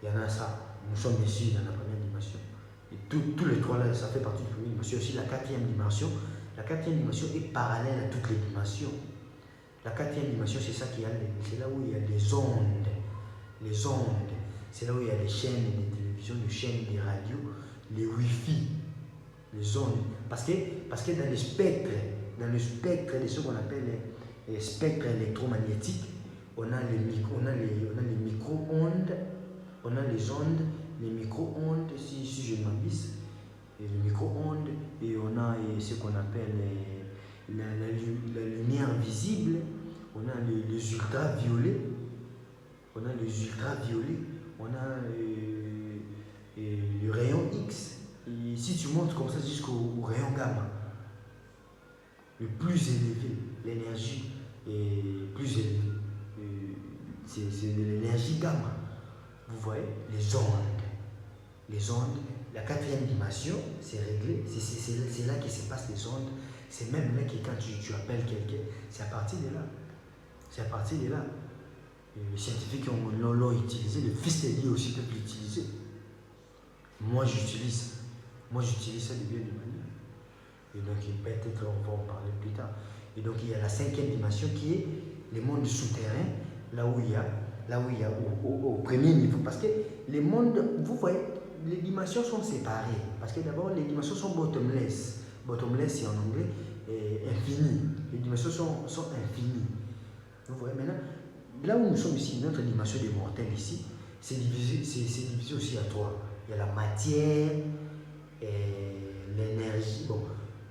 Speaker 1: Il y en a ça. Nous sommes ici dans la première dimension. Et tous les trois là, ça fait partie de la première dimension. Aussi la quatrième dimension. La quatrième dimension est parallèle à toutes les dimensions. La quatrième dimension, c'est ça c'est là où il y a les ondes. Les ondes. C'est là où il y a les chaînes de télévision, les chaînes de radio, les Wi-Fi, les ondes. Parce que dans le spectre de ce qu'on appelle les spectres électromagnétiques, on a les micro-ondes, on a les ondes, les micro-ondes, si je ne m'abuse, et les micro-ondes, et on a ce qu'on appelle la lumière visible, on a les ultraviolets, on a le rayon X, et si tu montes comme ça jusqu'au rayon gamma, le plus élevé, l'énergie est plus élevée, c'est de l'énergie gamma. Vous voyez, les ondes, la quatrième dimension, c'est réglé, c'est là que se passent les ondes, c'est même là que quand tu appelles quelqu'un, c'est à partir de là. Les scientifiques l'ont utilisé, le fils de Dieu aussi peut l'utiliser. Moi j'utilise ça de bien de manière. Et donc peut-être on va en parler plus tard. Et donc il y a la cinquième dimension qui est les mondes souterrains, là où il y a au premier niveau. Parce que les mondes, vous voyez, les dimensions sont séparées. Parce que d'abord les dimensions sont bottomless. Bottomless c'est en anglais infini. Les dimensions sont infinies. Vous voyez maintenant, là où nous sommes ici, notre dimension des mortels ici, c'est divisé aussi à trois. Il y a la matière et l'énergie. Bon,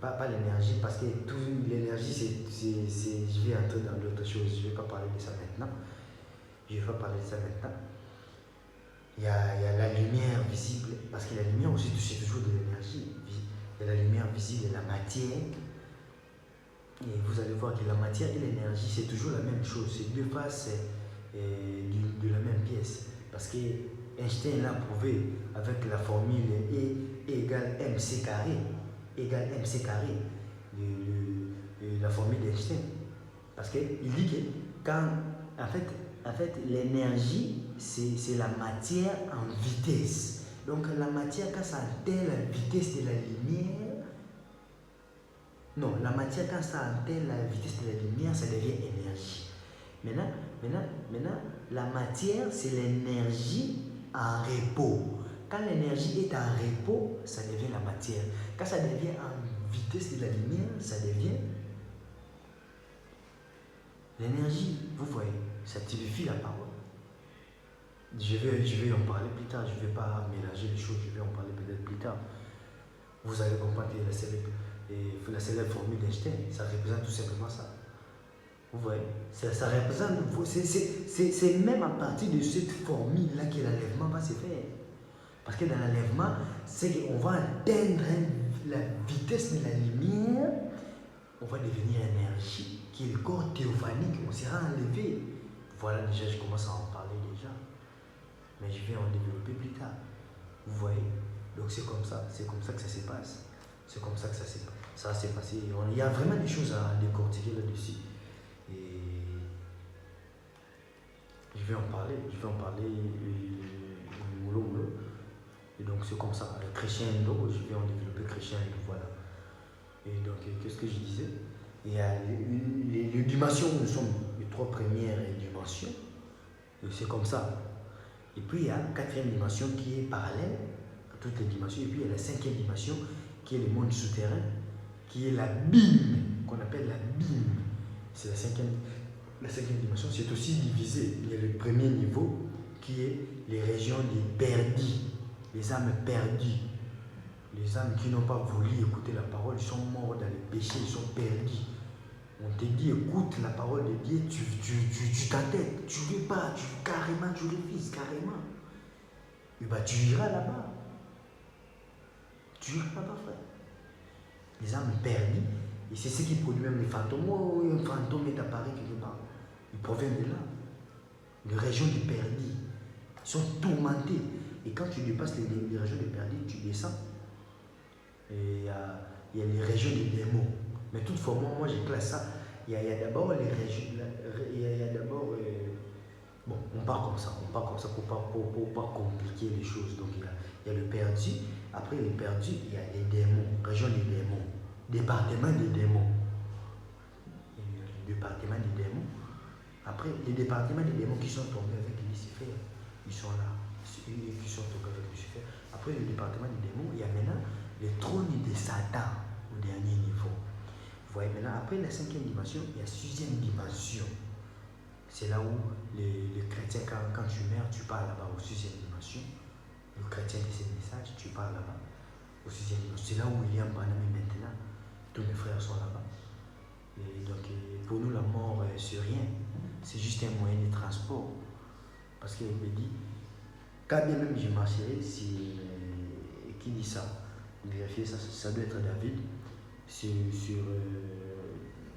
Speaker 1: pas l'énergie, parce que l'énergie, je vais entrer dans d'autres choses. Je ne vais pas parler de ça maintenant. Il y a la lumière visible, parce que la lumière aussi, c'est toujours de l'énergie. Il y a la lumière visible et la matière. Et vous allez voir que la matière et l'énergie, c'est toujours la même chose. C'est deux faces de la même pièce. Parce que Einstein l'a prouvé avec la formule E égale mc carré. La formule d'Einstein. Parce qu'il dit que quand, en fait l'énergie, c'est la matière en vitesse. Donc la matière, quand ça atteint la vitesse de la lumière, non, la matière, quand ça atteint la vitesse de la lumière, ça devient énergie. Maintenant, la matière, c'est l'énergie en repos. Quand l'énergie est en repos, ça devient la matière. Quand ça devient en vitesse de la lumière, ça devient l'énergie. Vous voyez, ça typifie la parole. Je vais en parler plus tard. Je ne vais pas mélanger les choses. Je vais en parler peut-être plus tard. Vous allez comprendre que la célèbre formule d'Einstein, ça représente tout simplement ça. Vous voyez, ça représente, c'est même à partir de cette formule-là que l'enlèvement va se faire. Parce que dans l'enlèvement, c'est qu'on va atteindre la vitesse de la lumière, on va devenir énergie, qui est le corps théophanique, on sera enlevé. Voilà, déjà, je commence à en parler déjà. Mais je vais en développer plus tard. Vous voyez, donc c'est comme ça que ça se passe. C'est comme ça que ça s'est passé. Il y a vraiment des choses à décortiquer là-dessus. Et je vais en parler mollo. Et donc c'est comme ça. Crescendo, je vais en développer crescendo, voilà. Et donc, qu'est-ce que je disais? Il y a les dimensions, nous sommes les trois premières dimensions. C'est comme ça. Et puis il y a la quatrième dimension qui est parallèle à toutes les dimensions. Et puis il y a la cinquième dimension qui est le monde souterrain, qui est la bime, qu'on appelle la bime. C'est la cinquième dimension. C'est aussi divisé. Il y a le premier niveau qui est les régions des perdus, les âmes perdues. Les âmes qui n'ont pas voulu écouter la parole, ils sont morts dans les péchés, ils sont perdus. On te dit, écoute la parole de Dieu, tu t'entêtes, tu ne veux pas, carrément, tu refuses, carrément. Et bah, tu iras là-bas. Tu iras là-bas, frère. Les âmes perdues, et c'est ce qui produit même les fantômes. Oh, un fantôme est apparu quelque part. Il provient de là. Les régions du perdu sont tourmentées. Et quand tu dépasses les régions du perdu, tu descends. Et il y a les régions des démons. Mais toutefois, moi j'ai classé ça. Il y a d'abord les régions. Il y a d'abord. Bon, on part comme ça. On part comme ça pour pas compliquer les choses. Donc il y a le perdu. Après les perdus, il y a les démons. Région des démons. Département des démons. Le département des démons. Après, les départements des démons qui sont tombés avec Lucifer, ils sont là. Qui sont tombés avec Lucifer. Après, le département des démons, il y a maintenant le trône de Satan au dernier niveau. Vous voyez maintenant, après la 5e dimension, il y a la 6e dimension. C'est là où les chrétiens, quand tu meurs, tu pars là-bas aux 6e dimension. Le chrétien de ces messages, tu pars là-bas aux 6e dimension. C'est là où William Branham est maintenant. Tous mes frères sont là-bas. Et donc, pour nous, la mort, c'est rien. C'est juste un moyen de transport. Parce qu'il me dit, quand bien même je marcherai, qui dit ça? Vérifiez, ça doit être David. Sur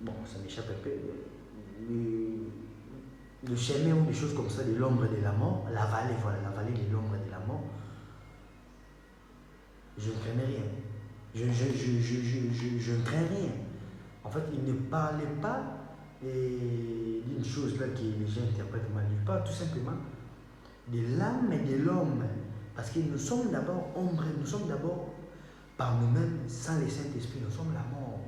Speaker 1: bon, ça m'échappe un peu. Le chemin ou des choses comme ça, de l'ombre de la mort, la vallée, voilà, la vallée de l'ombre de la mort. Je ne crains rien. Je ne crains rien. En fait, il ne parlait pas d'une chose là que les gens interprètent mal. Il parle tout simplement de l'âme et de l'homme. Parce que nous sommes d'abord ombre, nous sommes d'abord par nous-mêmes, sans le Saint-Esprit, nous sommes la mort.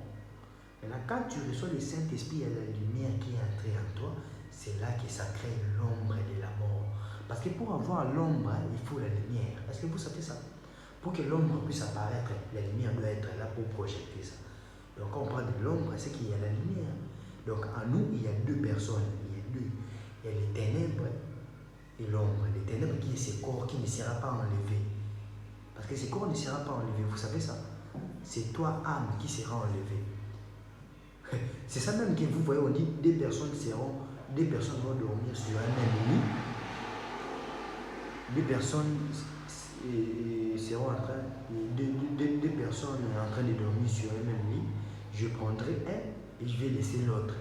Speaker 1: Et là, quand tu reçois le Saint-Esprit, il y a la lumière qui est entrée en toi, c'est là que ça crée l'ombre de la mort. Parce que pour avoir l'ombre, il faut la lumière. Est-ce que vous savez ça? Pour que l'ombre puisse apparaître, la lumière doit être là pour projeter ça. Donc quand on parle de l'ombre, c'est qu'il y a la lumière. Donc en nous, il y a deux personnes. Il y a les ténèbres et l'ombre. Les ténèbres qui est ce corps qui ne sera pas enlevé. Parce que ce corps ne sera pas enlevé, vous savez ça? C'est toi, âme, qui sera enlevée. C'est ça même que vous voyez, on dit deux personnes vont dormir sur un même lit. Deux personnes seront en train, deux personnes en train de dormir sur un même lit. Je prendrai un et je vais laisser l'autre.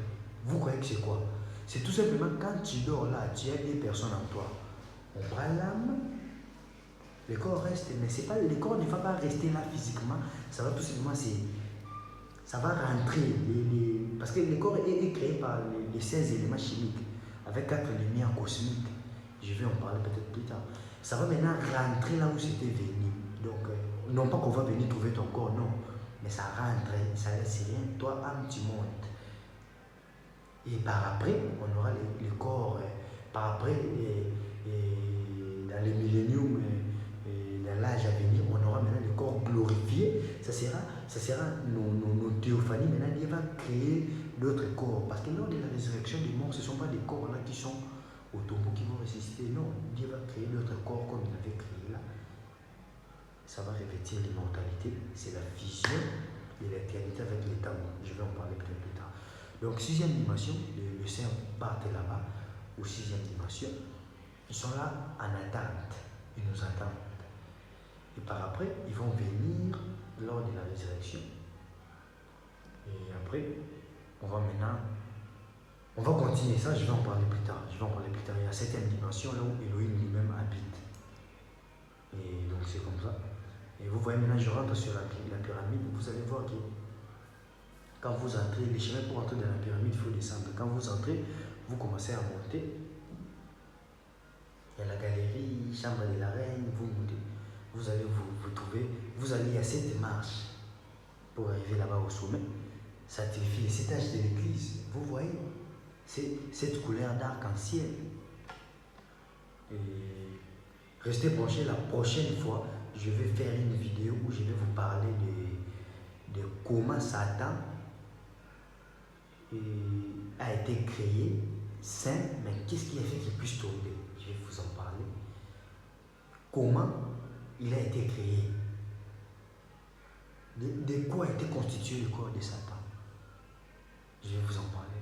Speaker 1: Vous croyez que c'est quoi? C'est tout simplement quand tu dors là, tu as deux personnes en toi. On prend l'âme, le corps reste, mais c'est pas, le corps ne va pas rester là physiquement, ça va tout simplement, ça va rentrer, parce que le corps est créé par les 16 éléments chimiques, avec 4 lumières cosmiques. Je vais en parler peut-être plus tard. Ça va maintenant rentrer là où c'était venu. Donc, non pas qu'on va venir trouver ton corps, non. Mais ça rentre, ça laisse rien. Toi, âme, tu montes. Et par après, on aura le corps. Par après, dans les milléniums, dans l'âge à venir, on aura maintenant le corps glorifié. Ça sera nos théophanies. Maintenant, Dieu va créer d'autres corps. Parce que lors de la résurrection des morts, ce ne sont pas des corps là qui sont au tombeau qui vont ressusciter. Non, Dieu va créer d'autres corps comme il avait créé là. Ça va revêtir l'immortalité. C'est la vision de l'éternité avec les temps. Je vais en parler peut-être plus tard. Donc, 6e dimension, le Saint part là-bas, aux 6e dimension. Ils sont là en attente. Ils nous attendent. Et par après, ils vont venir lors de la résurrection. Et après, on va continuer ça, je vais en parler plus tard. Il y a la 7e dimension, là où Elohim lui-même habite. Et donc c'est comme ça. Et vous voyez maintenant, je rentre sur la pyramide, vous allez voir que quand vous entrez, les chemins pour entrer dans la pyramide, il faut descendre. Quand vous entrez, vous commencez à monter. Il y a la galerie, chambre de la reine, vous montez. Vous allez vous trouver, vous allez à 7 marches pour arriver là-bas au sommet. Ça signifie les étages de l'église. Vous voyez, c'est cette couleur d'arc-en-ciel. Et restez branchés, la prochaine fois, je vais faire une vidéo où je vais vous parler de comment Satan a été créé, saint, mais qu'est-ce qui a fait qu'il puisse tomber? Je vais vous en parler. Comment il a été créé? De quoi a été constitué le corps de Satan? Je vais vous en parler.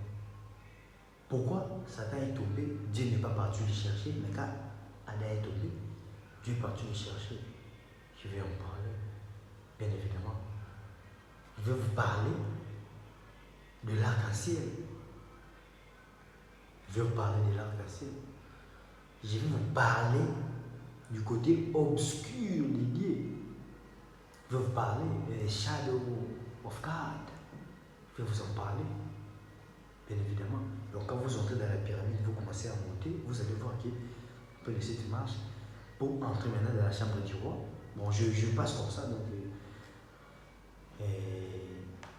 Speaker 1: Pourquoi Satan est tombé? Dieu n'est pas parti le chercher, mais quand Adam est tombé, Dieu est parti le chercher. Je vais en parler, bien évidemment. Je vais vous parler de l'arc-en-ciel. Je vais vous parler de l'arc-en-ciel. Je vais vous parler du côté obscur de Dieu. Je vais vous parler des shadows of God. Je vais vous en parler, bien évidemment. Donc quand vous entrez dans la pyramide, vous commencez à monter, vous allez voir qu'on peut laisser cette marche pour entrer maintenant dans la chambre du roi. Bon, je passe comme ça, donc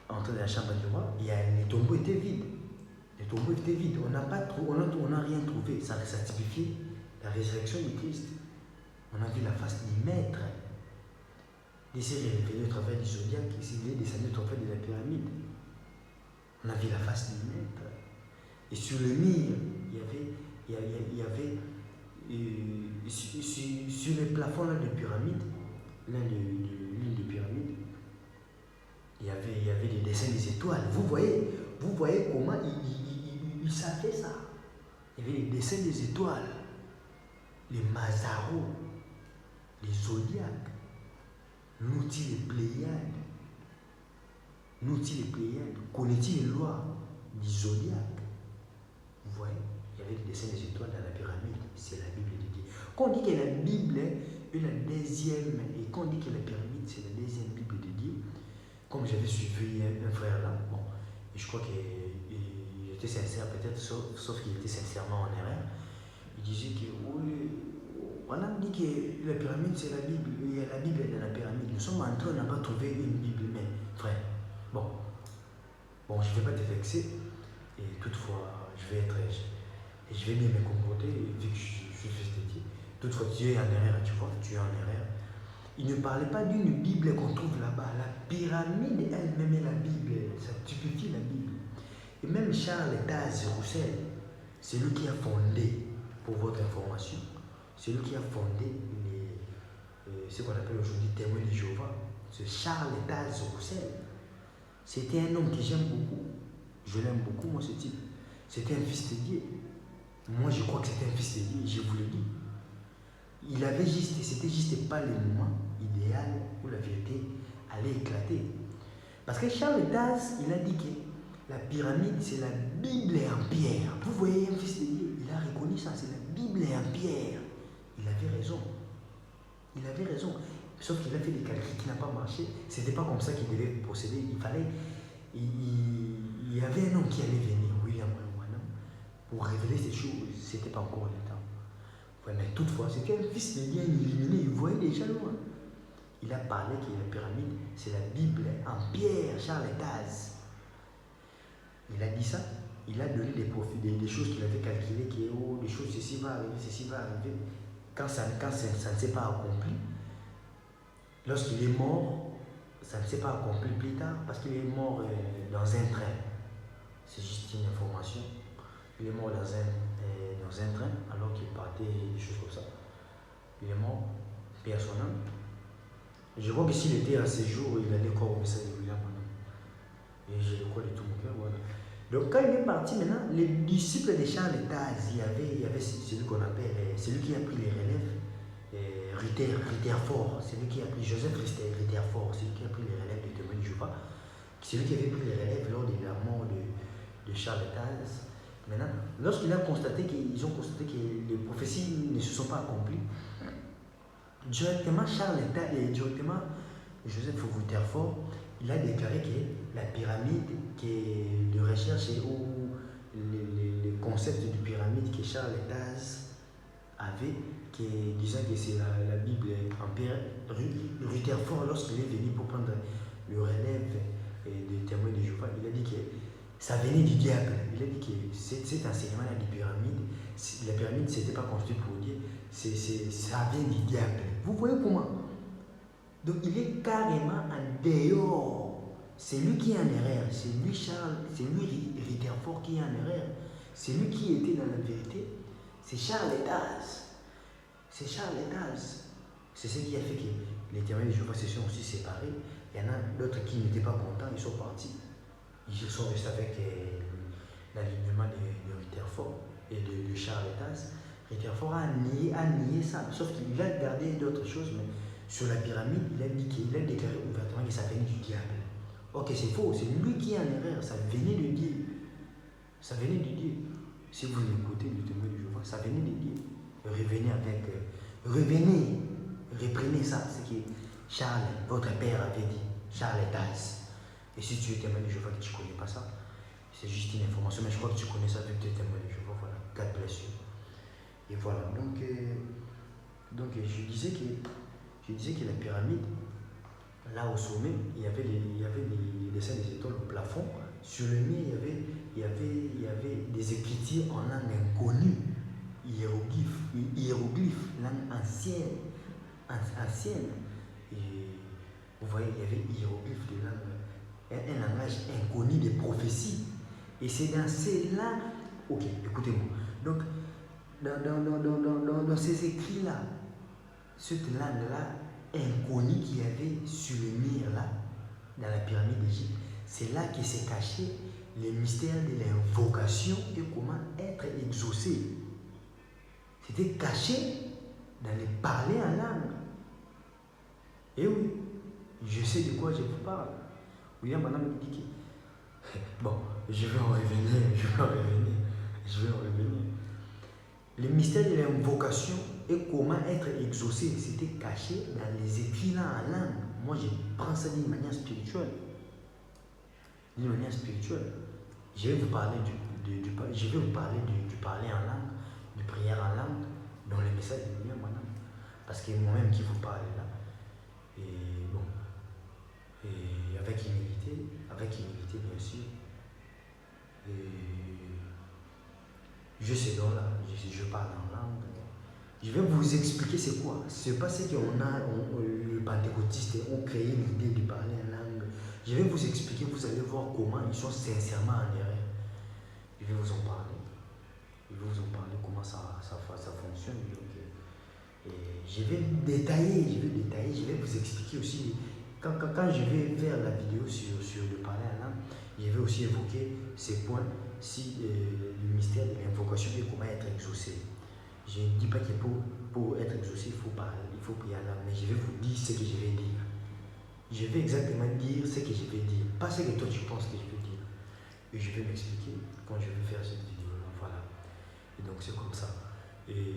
Speaker 1: entrer dans la chambre du roi, les tombeaux étaient vides. Les tombeaux étaient vides. On n'a rien trouvé. Ça typifiait la résurrection du Christ. On a vu la face du maître. Il s'est révélé au travers du zodiaque, il est descendu au travers de la pyramide. On a vu la face du maître. Et sur le mur, il y avait sur les plafonds là, de pyramide, l'une des pyramides, il y avait des dessins des étoiles. Vous voyez comment il savait ça. Il y avait les dessins des étoiles, les Mazarous, les zodiaques, l'outil des Pléiades. Connaît-il les lois du zodiaque? Vous voyez, il y avait des dessins des étoiles dans la pyramide. C'est la Bible de Dieu. Quand on dit que la Bible est la deuxième, et quand on dit que la pyramide c'est la deuxième Bible de Dieu, comme j'avais suivi un frère là, bon, je crois qu'il était sincère peut-être, sauf qu'il était sincèrement en erreur. Il disait que oui, on a dit que la pyramide c'est la Bible, il y a la Bible dans la pyramide. Nous sommes en train, on n'a pas trouvé une Bible, mais frère, bon, je ne vais pas te vexer, et toutefois, je vais bien me comporter, vu que je suis fils de Dieu. Toutefois, tu es en erreur, tu vois, tu es en erreur. Il ne parlait pas d'une Bible qu'on trouve là-bas. La pyramide elle-même est la Bible, ça typifie la Bible. Et même Charles Taz Roussel, c'est lui qui a fondé, pour votre information, c'est lui qui a fondé ce qu'on appelle aujourd'hui témoins de Jéhovah. C'est Charles Taz Roussel. C'était un homme que j'aime beaucoup. Je l'aime beaucoup, moi, ce type. C'était un fils de Dieu. Moi, je crois que c'était un fils de Dieu, je vous le dis. C'était juste pas le moment idéal où la vérité allait éclater. Parce que Charles Taz, il a dit que la pyramide, c'est la Bible en pierre. Vous voyez un fils de Dieu, il a reconnu ça, c'est la Bible en pierre. Il avait raison. Sauf qu'il a fait des calculs qui n'ont pas marché. C'était pas comme ça qu'il devait procéder. Il y avait un homme qui allait venir, William Branham, pour révéler ces choses. C'était pas encore le temps. Ouais, mais toutefois, c'était un fils de Dieu illuminé. Il voyait déjà loin. Il a parlé que la pyramide, c'est la Bible en pierre, Charles Taz. Il a dit ça. Il a donné des choses qu'il avait calculées, des choses, ceci va arriver. Quand ça ne s'est pas accompli, lorsqu'il est mort, ça ne s'est pas accompli plus tard, parce qu'il est mort dans un train. C'est juste une information. Il est mort dans un train, alors qu'il partait, des choses comme ça. Il est mort, paix à son âme. Je crois que s'il était à ce jour, il allait croire au message de William Branham. Et je le crois de tout mon cœur, voilà. Donc quand il est parti maintenant, les disciples de Charles Taz, il y avait celui qu'on appelle, celui qui a pris les relèves, Rutherford, celui qui a pris Joseph Rutherford, celui qui a pris les relèves de témoins de Jéhovah, celui qui avait pris les relèves lors de la mort de Charles Taz. Maintenant, lorsqu'ils ont constaté que les prophéties ne se sont pas accomplies, directement Joseph Rutherford, il a déclaré que la pyramide de recherche ou les concepts de pyramide que Charles Taz avait, disant que c'est la Bible en pierre, Rutherford, lorsqu'il est venu pour prendre le relève des témoins de Jéhovah, il a dit que ça venait du diable. Il a dit que cet enseignement-là de pyramide, la pyramide ne s'était pas construite pour Dieu, ça vient du diable. Vous voyez comment? Donc il est carrément en dehors. C'est lui qui est en erreur. C'est lui Rutherford qui est en erreur. C'est lui qui était dans la vérité. C'est Charles Taz. C'est ce qui a fait que les témoins de Jéhovah se sont aussi séparés. Il y en a d'autres qui n'étaient pas contents, ils sont partis. Ils sont restés avec l'alignement de Rutherford et de Charles Taze. Rutherford a nié ça, sauf qu'il a gardé d'autres choses, mais sur la pyramide, il a déclaré ouvertement que ça venait du diable. Ok, c'est faux, c'est lui qui est en erreur, ça venait de Dieu. Ça venait de Dieu. Si vous écoutez le témoin de Jéhovah, ça venait de Dieu. Revenez, reprenez ça, ce que Charles, votre père, avait dit. Charles Taze. Et si tu es témoin de Jéhovah que tu ne connais pas ça, c'est juste une information, mais je crois que tu connais ça vu que tu es témoin de Jéhovah. Voilà, God bless you. Et voilà, donc je disais que la pyramide, là au sommet, il y avait les dessins des étoiles au plafond. Sur le mur, il y avait des écritures en langue inconnue, hiéroglyphes, langue ancienne. Et vous voyez, il y avait hiéroglyphes de langue, un langage inconnu des prophéties. Et c'est dans ces langues, ok, écoutez-moi. Donc, dans ces écrits-là, cette langue-là inconnue qu'il y avait sur le mur là, dans la pyramide d'Égypte, c'est là que s'est caché les mystères de l'invocation et comment être exaucé. C'était caché dans les parler en langue. Et oui, je sais de quoi je vous parle. William Branham me dit que... Bon, je vais en revenir. Le mystère de l'invocation et comment être exaucé, c'était caché dans les écrits là en langue. Moi, je prends ça d'une manière spirituelle. Je vais vous parler du parler en langue, du prière en langue, dans le message de William Branham. Parce que moi-même qui vous parle là, et bon, et avec humilité bien sûr, et je sais donc là, je parle en langue. Je vais vous expliquer c'est quoi. C'est pas ce qu'on a, les pentecôtistes ont créé l'idée de parler en langue. Je vais vous expliquer, vous allez voir comment ils sont sincèrement en erreur. Je vais vous en parler. Comment ça fonctionne. Et je vais détailler, je vais vous expliquer aussi. Quand je vais faire la vidéo sur le parler en langue, je vais aussi évoquer ces points, le mystère de l'invocation et comment être exaucé. Je ne dis pas que pour être exaucé, il faut parler, il faut prier en langue, mais je vais vous dire ce que je vais dire. Je vais exactement dire ce que je vais dire, pas ce que toi tu penses que je vais dire. Et je vais m'expliquer quand je vais faire cette vidéo-là. Voilà. Et donc c'est comme ça. Et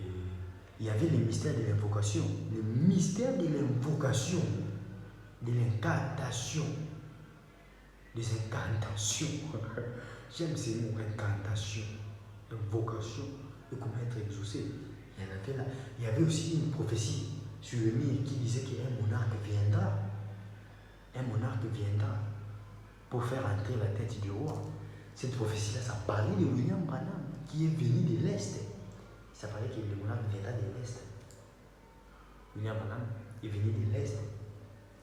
Speaker 1: il y avait le mystère de l'invocation, le mystère de l'invocation, de l'incantation, des incantations. J'aime ces mots, incantation, invocation, et comment être exaucé. Il y en avait là. Il y avait aussi une prophétie sur le mur qui disait qu'un monarque viendra. Un monarque viendra pour faire entrer la tête du roi. Cette prophétie-là, ça parlait de William Branham, qui est venu de l'Est. Ça parlait que le monarque viendra de l'Est. William Branham est venu de l'Est.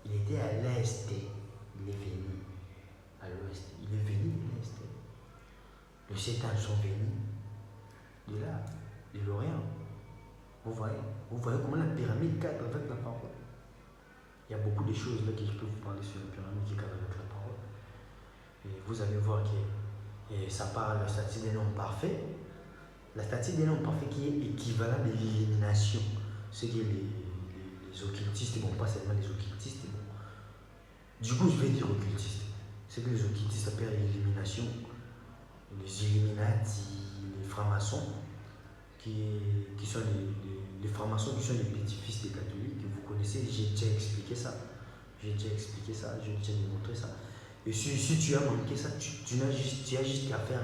Speaker 1: Il était à l'Est. Il est venu à l'Ouest. Il est venu de l'Est. Les 7 ans sont venus de là, de l'Orient. Vous voyez comment la pyramide cadre avec la parole. Il y a beaucoup de choses là que je peux vous parler sur la pyramide qui cadre avec la parole. Et vous allez voir que ça parle de la statue d'un homme parfait. La statue d'un homme parfait qui est équivalent de l'illumination. Ce que les occultistes, bon, pas seulement les occultistes, bon. Du coup, je vais dire occultistes. Ce que les occultistes appellent l'illumination, les Illuminati, les francs-maçons, qui sont les francs-maçons qui sont les petits-fils des catholiques, que vous connaissez. J'ai déjà expliqué ça. J'ai déjà démontré ça. Et si tu as manqué ça, tu as juste qu'à faire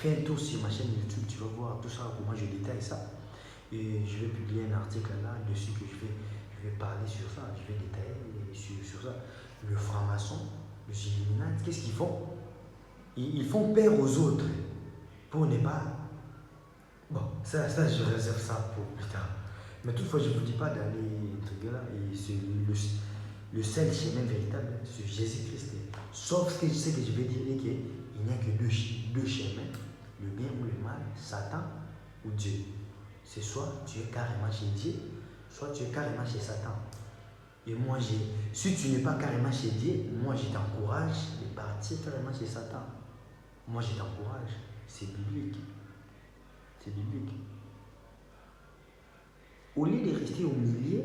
Speaker 1: un tour sur ma chaîne YouTube, tu vas voir tout ça, comment je détaille ça. Et je vais publier un article là-dessus que je vais parler sur ça, je vais détailler sur ça. Le franc-maçon, les Illuminati, qu'est-ce qu'ils font? Ils font peur aux autres pour ne pas... Bon, ça je réserve ça pour plus tard. Mais toutefois, je ne vous dis pas d'aller trucs là. Et c'est le seul chemin véritable, c'est Jésus-Christ. Sauf que je sais que je vais dire qu'il n'y a que deux chemins, le bien ou le mal, Satan ou Dieu. C'est soit tu es carrément chez Dieu, soit tu es carrément chez Satan. Et moi, si tu n'es pas carrément chez Dieu, moi, je t'encourage de partir carrément chez Satan. Moi, je t'encourage. C'est biblique. C'est biblique. Au lieu de rester au milieu,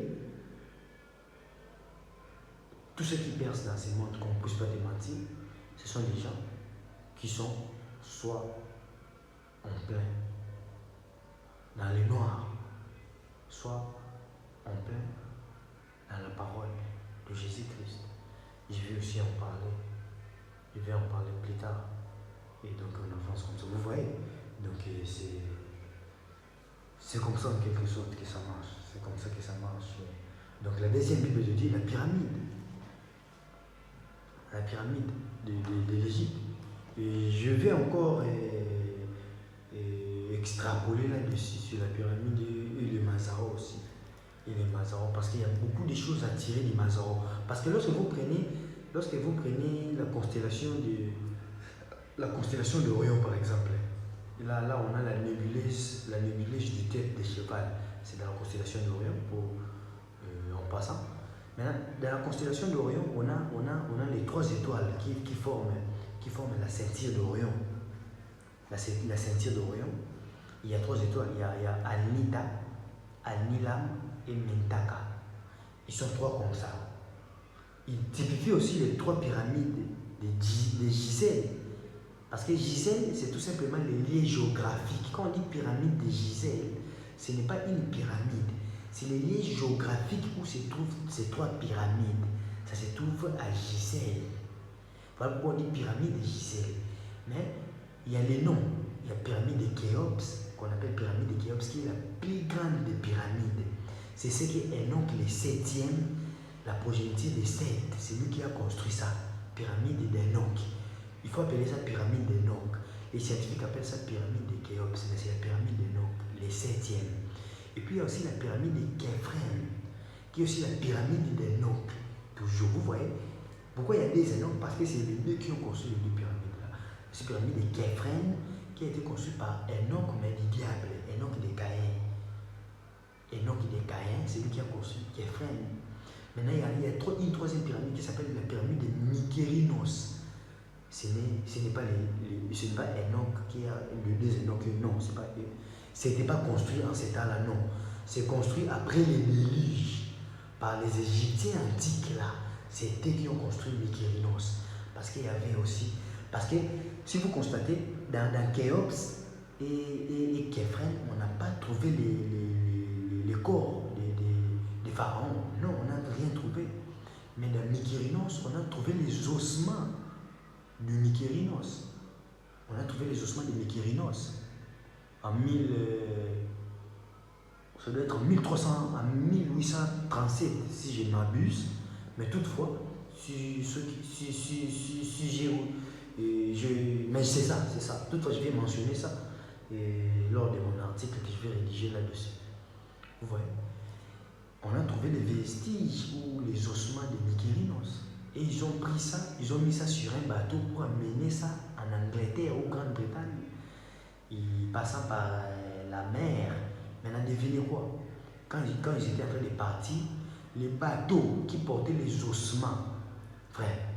Speaker 1: tous ceux qui percent dans ce monde, qu'on ne puisse pas te mentir, ce sont des gens qui sont soit en plein dans le noir, soit en plein dans la parole de Jésus-Christ. Je vais aussi en parler. Je vais en parler plus tard. Et donc on avance comme ça. Vous voyez? Donc c'est comme ça en quelque sorte que ça marche. C'est comme ça que ça marche. Donc la deuxième Bible de Dieu, la pyramide. La pyramide de l'Égypte. Et je vais encore extrapoler là-dessus sur la pyramide et le Mazaro aussi. Et les Mazaro, parce qu'il y a beaucoup de choses à tirer du Mazaro. Parce que lorsque vous prenez la constellation d'Orion par exemple, là on a la nébuleuse du tête de cheval. C'est dans la constellation d'Orion, en passant. Maintenant, dans la constellation d'Orion, on a les 3 étoiles qui forment la ceinture d'Orion. La ceinture d'Orion, il y a 3 étoiles. Il y a Al-Nida, Al-Nilam et Mentaka. Ils sont 3 comme ça. Ils typifient aussi les 3 pyramides de Gizeh. Parce que Gizeh, c'est tout simplement les lieux géographiques. Quand on dit pyramide de Gizeh, ce n'est pas une pyramide. C'est les lieux géographiques où se trouvent ces 3 pyramides. Ça se trouve à Gizeh. Voilà pourquoi on dit pyramide de Gizeh. Mais il y a les noms. Il y a pyramide de Khéops, qu'on appelle pyramide de Khéops, qui est la plus grande des pyramides. C'est ce qui est Enoch le 7e, la progéniture de Seth. C'est lui qui a construit ça. Pyramide d'Enoch. Il faut appeler ça pyramide d'Enoch. Les scientifiques appellent ça pyramide de Khéops, mais c'est la pyramide d'Enoch, le 7e. Et puis il y a aussi la pyramide de Képhren, qui est aussi la pyramide d'Enoch. Toujours, vous voyez. Pourquoi il y a des Enoch? Parce que c'est les deux qui ont construit les 2 pyramides là. C'est la pyramide de Képhren qui a été construite par Enoch, mais du diable, Enoch de Caïn. Enoch de Caïn, c'est lui qui a construit Képhren. Maintenant, il y a une 3e pyramide qui s'appelle la pyramide de Mykérinos. Ce n'est pas Enoch qui a le 2 Enoch, non, c'était pas construit en ces temps-là, non. C'est construit après les déluges par les Égyptiens antiques là. C'était qui ont construit Mykérinos. Parce qu'il y avait aussi. Parce que si vous constatez, dans Khéops et Képhren, on n'a pas trouvé les corps des pharaons. Non, on n'a rien trouvé. Mais dans Mykérinos, on a trouvé les ossements de Mykérinos. On a trouvé les ossements de Mykérinos en ça doit être en 1300 à 1837 si je ne m'abuse. Mais toutefois, mais c'est ça. Toutefois, je vais mentionner ça lors de mon article que je vais rédiger là-dessus. Vous voyez, on a trouvé les vestiges ou les ossements de Mykérinos. Et ils ont pris ça, ils ont mis ça sur un bateau pour amener ça en Angleterre ou Grande-Bretagne. Ils passant par la mer. Maintenant, devinez quoi? Quand ils étaient en train de partir, les bateaux qui portaient les ossements, frère,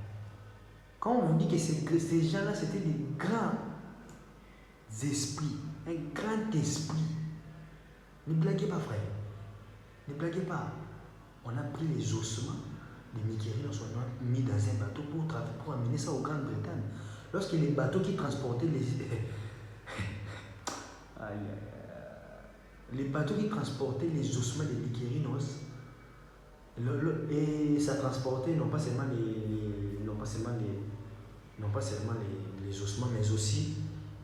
Speaker 1: quand on vous dit que ces gens-là, c'était des grands esprits, un grand esprit, ne blaguez pas, frère. Ne blaguez pas. On a pris les ossements de Mykérinos, on a mis dans un bateau pour amener ça aux Grande-Bretagne. Lorsque les bateaux qui transportaient les bateaux qui transportaient les ossements de Mykérinos, et ça transportait non pas seulement les ossements, mais aussi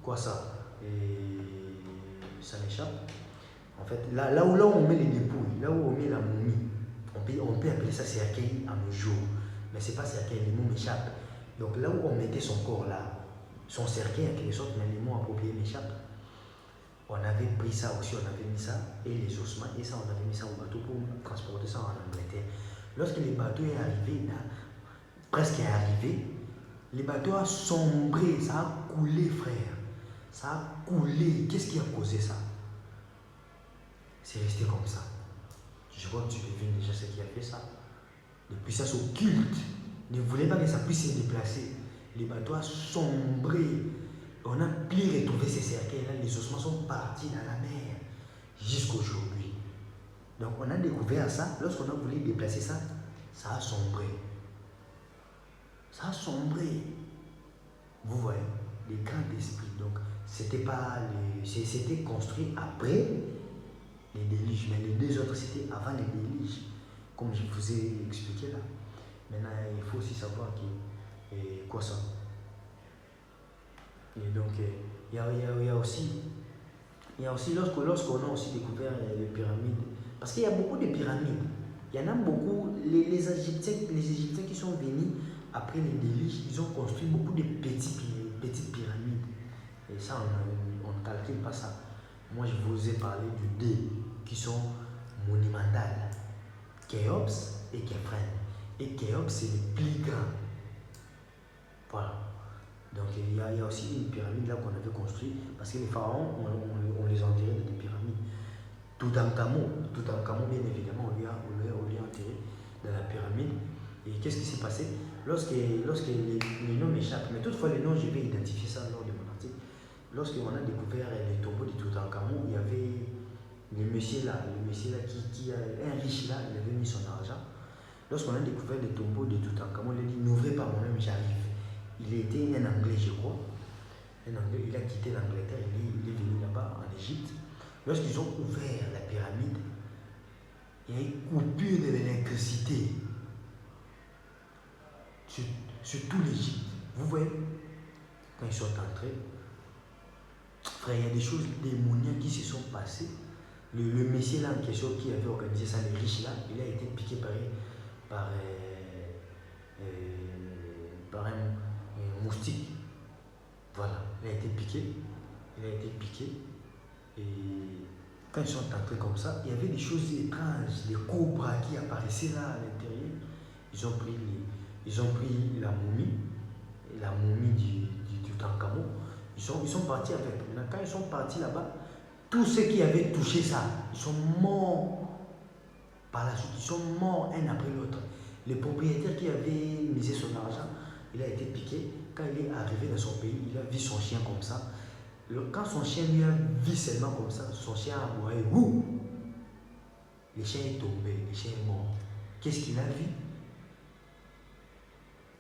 Speaker 1: quoi ça, et ça m'échappe. En fait, là où on met les dépouilles, là où on met la momie, on peut appeler ça cercueil à nos jours, mais c'est pas cercueil, les mots m'échappent. Donc là où on mettait son corps là, son cercueil en quelque sorte, mais les mots appropriés m'échappent. On avait pris ça aussi, on avait mis ça, et les ossements, et ça on avait mis ça au bateau pour transporter ça en Angleterre. Lorsque le bateau est arrivé, là, presque arrivé, le bateau a sombré, ça a coulé, frère. Ça a coulé. Qu'est-ce qui a causé ça? C'est resté comme ça. Je vois que tu devines déjà ce qui a fait ça. des puissances occultes, ne voulaient pas que ça puisse se déplacer. Les bateaux ont sombré. On a pu retrouver ces cercueils-là. Les ossements sont partis dans la mer jusqu'aujourd'hui. Donc on a découvert ça. Lorsqu'on a voulu déplacer ça, ça a sombré. Ça a sombré. Vous voyez, les grands esprits. Donc c'était construit après les déluges. Mais les deux autres, c'était avant les déluges. Comme je vous ai expliqué là. Maintenant, il faut aussi savoir quoi ça. Et donc, il y a aussi lorsqu'on a aussi découvert les pyramides, parce qu'il y a beaucoup de pyramides. Il y en a beaucoup, les Égyptiens qui sont venus après les déluges, ils ont construit beaucoup de petites pyramides. Et ça, on ne calcule pas ça. Moi, je vous ai parlé du deux qui sont monumentales. Khéops et Khéphren. Et Khéops, c'est le plus grand. Voilà. Donc il y a aussi une pyramide là qu'on avait construite, parce que les pharaons, on les enterrait dans des pyramides. Toutankhamon, bien évidemment, on lui a enterré dans la pyramide. Et qu'est-ce qui s'est passé lorsque les noms m'échappent, mais toutefois les noms, je vais identifier ça lors de mon article. Lorsqu'on a découvert les tombeaux de Toutankhamon, il y avait le monsieur là qui a un riche là, il avait mis son argent. Lorsqu'on a découvert les tombeaux de Toutankhamon, il a dit n'ouvrez pas moi-même, j'arrive. Il était un Anglais, je crois. Un Anglais, il a quitté l'Angleterre, il est venu là-bas en Égypte. Lorsqu'ils ont ouvert la pyramide, il y a eu une coupure de l'électricité sur tout l'Égypte. Vous voyez, quand ils sont entrés, frère, il y a des choses démoniaques qui se sont passées. Le monsieur là en question qui avait organisé ça, le riche là, il a été piqué par un moustique. Voilà, il a été piqué. Et quand ils sont entrés comme ça, il y avait des choses étranges, des cobras qui apparaissaient là à l'intérieur. Ils ont pris la momie du Toutankhamon. Ils sont partis avec. Maintenant, quand ils sont partis là-bas, tous ceux qui avaient touché ça, ils sont morts par la suite. Ils sont morts un après l'autre. Le propriétaire qui avait misé son argent, il a été piqué. Quand il est arrivé dans son pays, il a vu son chien comme ça. Quand son chien lui a vu seulement comme ça, son chien a aboyé. Le chien est tombé, le chien est mort. Qu'est-ce qu'il a vu?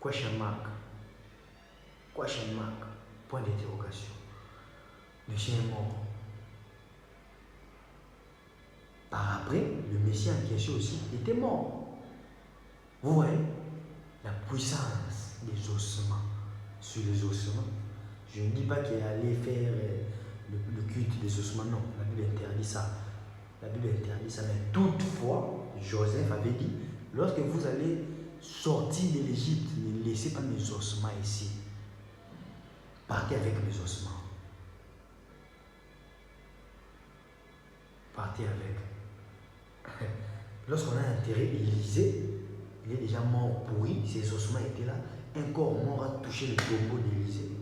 Speaker 1: Question mark. Point d'interrogation. Le chien est mort. Par après, le messie en question aussi était mort. Vous voyez la puissance des ossements sur les ossements. Je ne dis pas qu'il allait faire le culte des ossements, non. La Bible interdit ça. Mais toutefois, Joseph avait dit, lorsque vous allez sortir de l'Égypte, ne laissez pas mes ossements ici. Partez avec mes ossements. Partez avec. Lorsqu'on a enterré Élisée, il est déjà mort pourri, ses ossements étaient là. Un corps mort a touché le tombeau d'Élisée.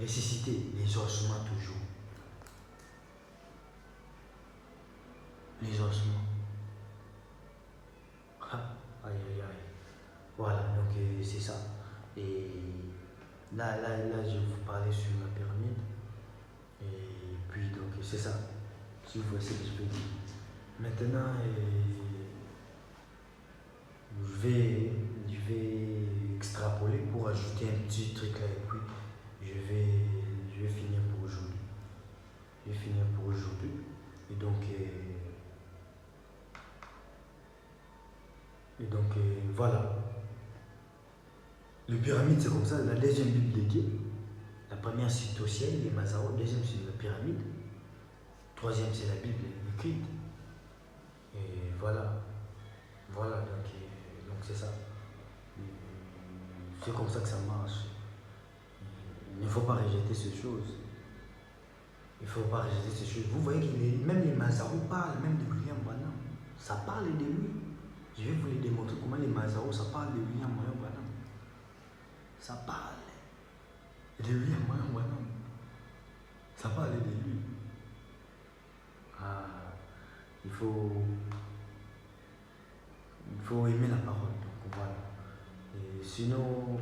Speaker 1: Ressuscité, les ossements toujours. Les ossements. Aïe. Voilà, donc c'est ça. Et là, je vais vous parler sur la pyramide. Et puis, donc, c'est ça. Si vous voyez ce que je peux dire. Maintenant, je vais extrapoler pour ajouter un petit truc là. Et puis, je vais finir pour aujourd'hui. Et donc, voilà. Les pyramides, c'est comme ça. La deuxième Bible dédiée. La première, c'est au ciel, les Mazarot. Deuxième, c'est la pyramide. Troisième, c'est la Bible écrite. Et voilà. Donc c'est ça. C'est comme ça que ça marche. Il ne faut pas rejeter ces choses. Vous voyez que même les Mazarous parlent même de William Branham. Ça parle de lui. Je vais vous les démontrer comment les Mazarous, ça parle de William Branham. Ça parle de William Branham. Ça parle de lui. Il faut aimer la parole. Donc voilà. Sinon,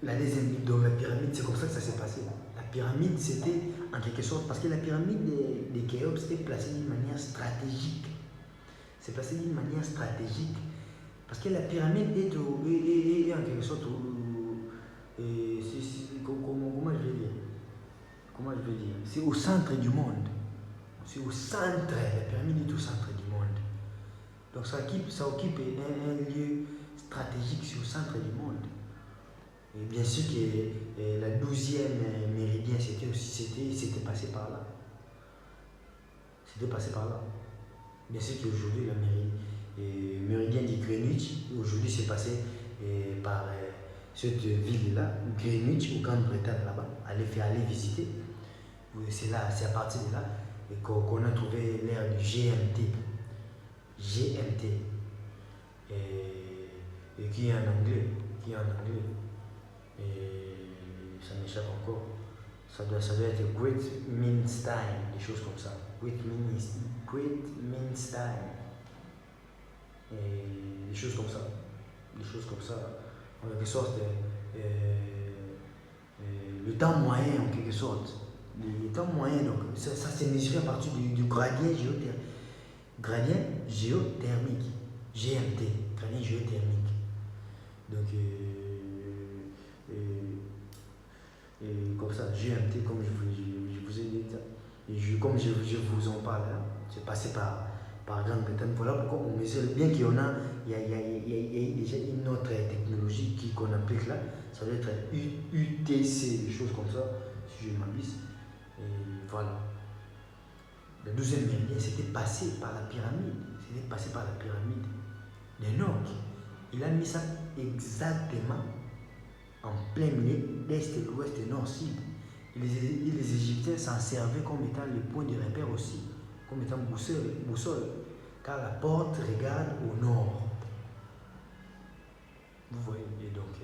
Speaker 1: la deuxième, dans la pyramide, c'est comme ça que ça s'est passé. La pyramide, c'était en quelque sorte, parce que la pyramide des Khéops est placée d'une manière stratégique. C'est placé d'une manière stratégique, parce que la pyramide est en quelque sorte, comment je vais dire, c'est au centre du monde. C'est au centre, la pyramide est au centre du monde. Donc ça occupe un lieu stratégique, c'est au centre du monde. Et bien sûr que la 12e méridien, c'était passé par là. C'était passé par là. Bien sûr qu'aujourd'hui, le méridien de Greenwich, aujourd'hui c'est passé par cette ville-là, Greenwich, au Grande-Bretagne là-bas. Aller visiter. C'est à partir de là qu'on a trouvé l'ère du GMT. GMT. Et qui est en anglais. Et ça m'échappe encore. Ça doit être Great Min's Time, des choses comme ça. Great Min's Time. Et des choses comme ça. En quelque sorte, le temps moyen, en quelque sorte. Le temps moyen, donc, ça s'est mesuré à partir du gradient géothermique. GMT, gradient géothermique. Donc, comme ça, GMT, comme je vous ai dit, et comme je vous en parle là, c'est passé par Grande-Bretagne. Voilà pourquoi on mesure, bien qu'il y en a, il y a déjà une autre technologie qu'on applique là, ça doit être UTC, des choses comme ça, si je m'abuse. Et voilà. Le 12e méridien, c'était passé par la pyramide. L'Enoch, il a mis ça exactement en plein milieu, d'est, l'ouest, nord, sud. Et les Égyptiens s'en servaient comme étant le point de repère aussi, comme étant boussole, car la porte regarde au nord. Vous voyez, et donc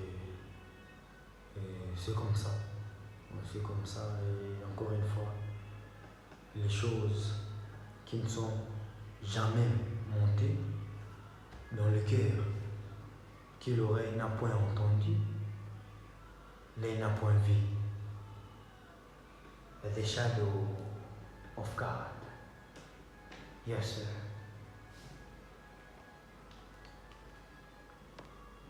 Speaker 1: c'est comme ça. Et encore une fois, les choses qui ne sont jamais montées dans le cœur, que l'oreille n'a point entendu, l'œil n'a point vu. The shadow of God. Yes, sir.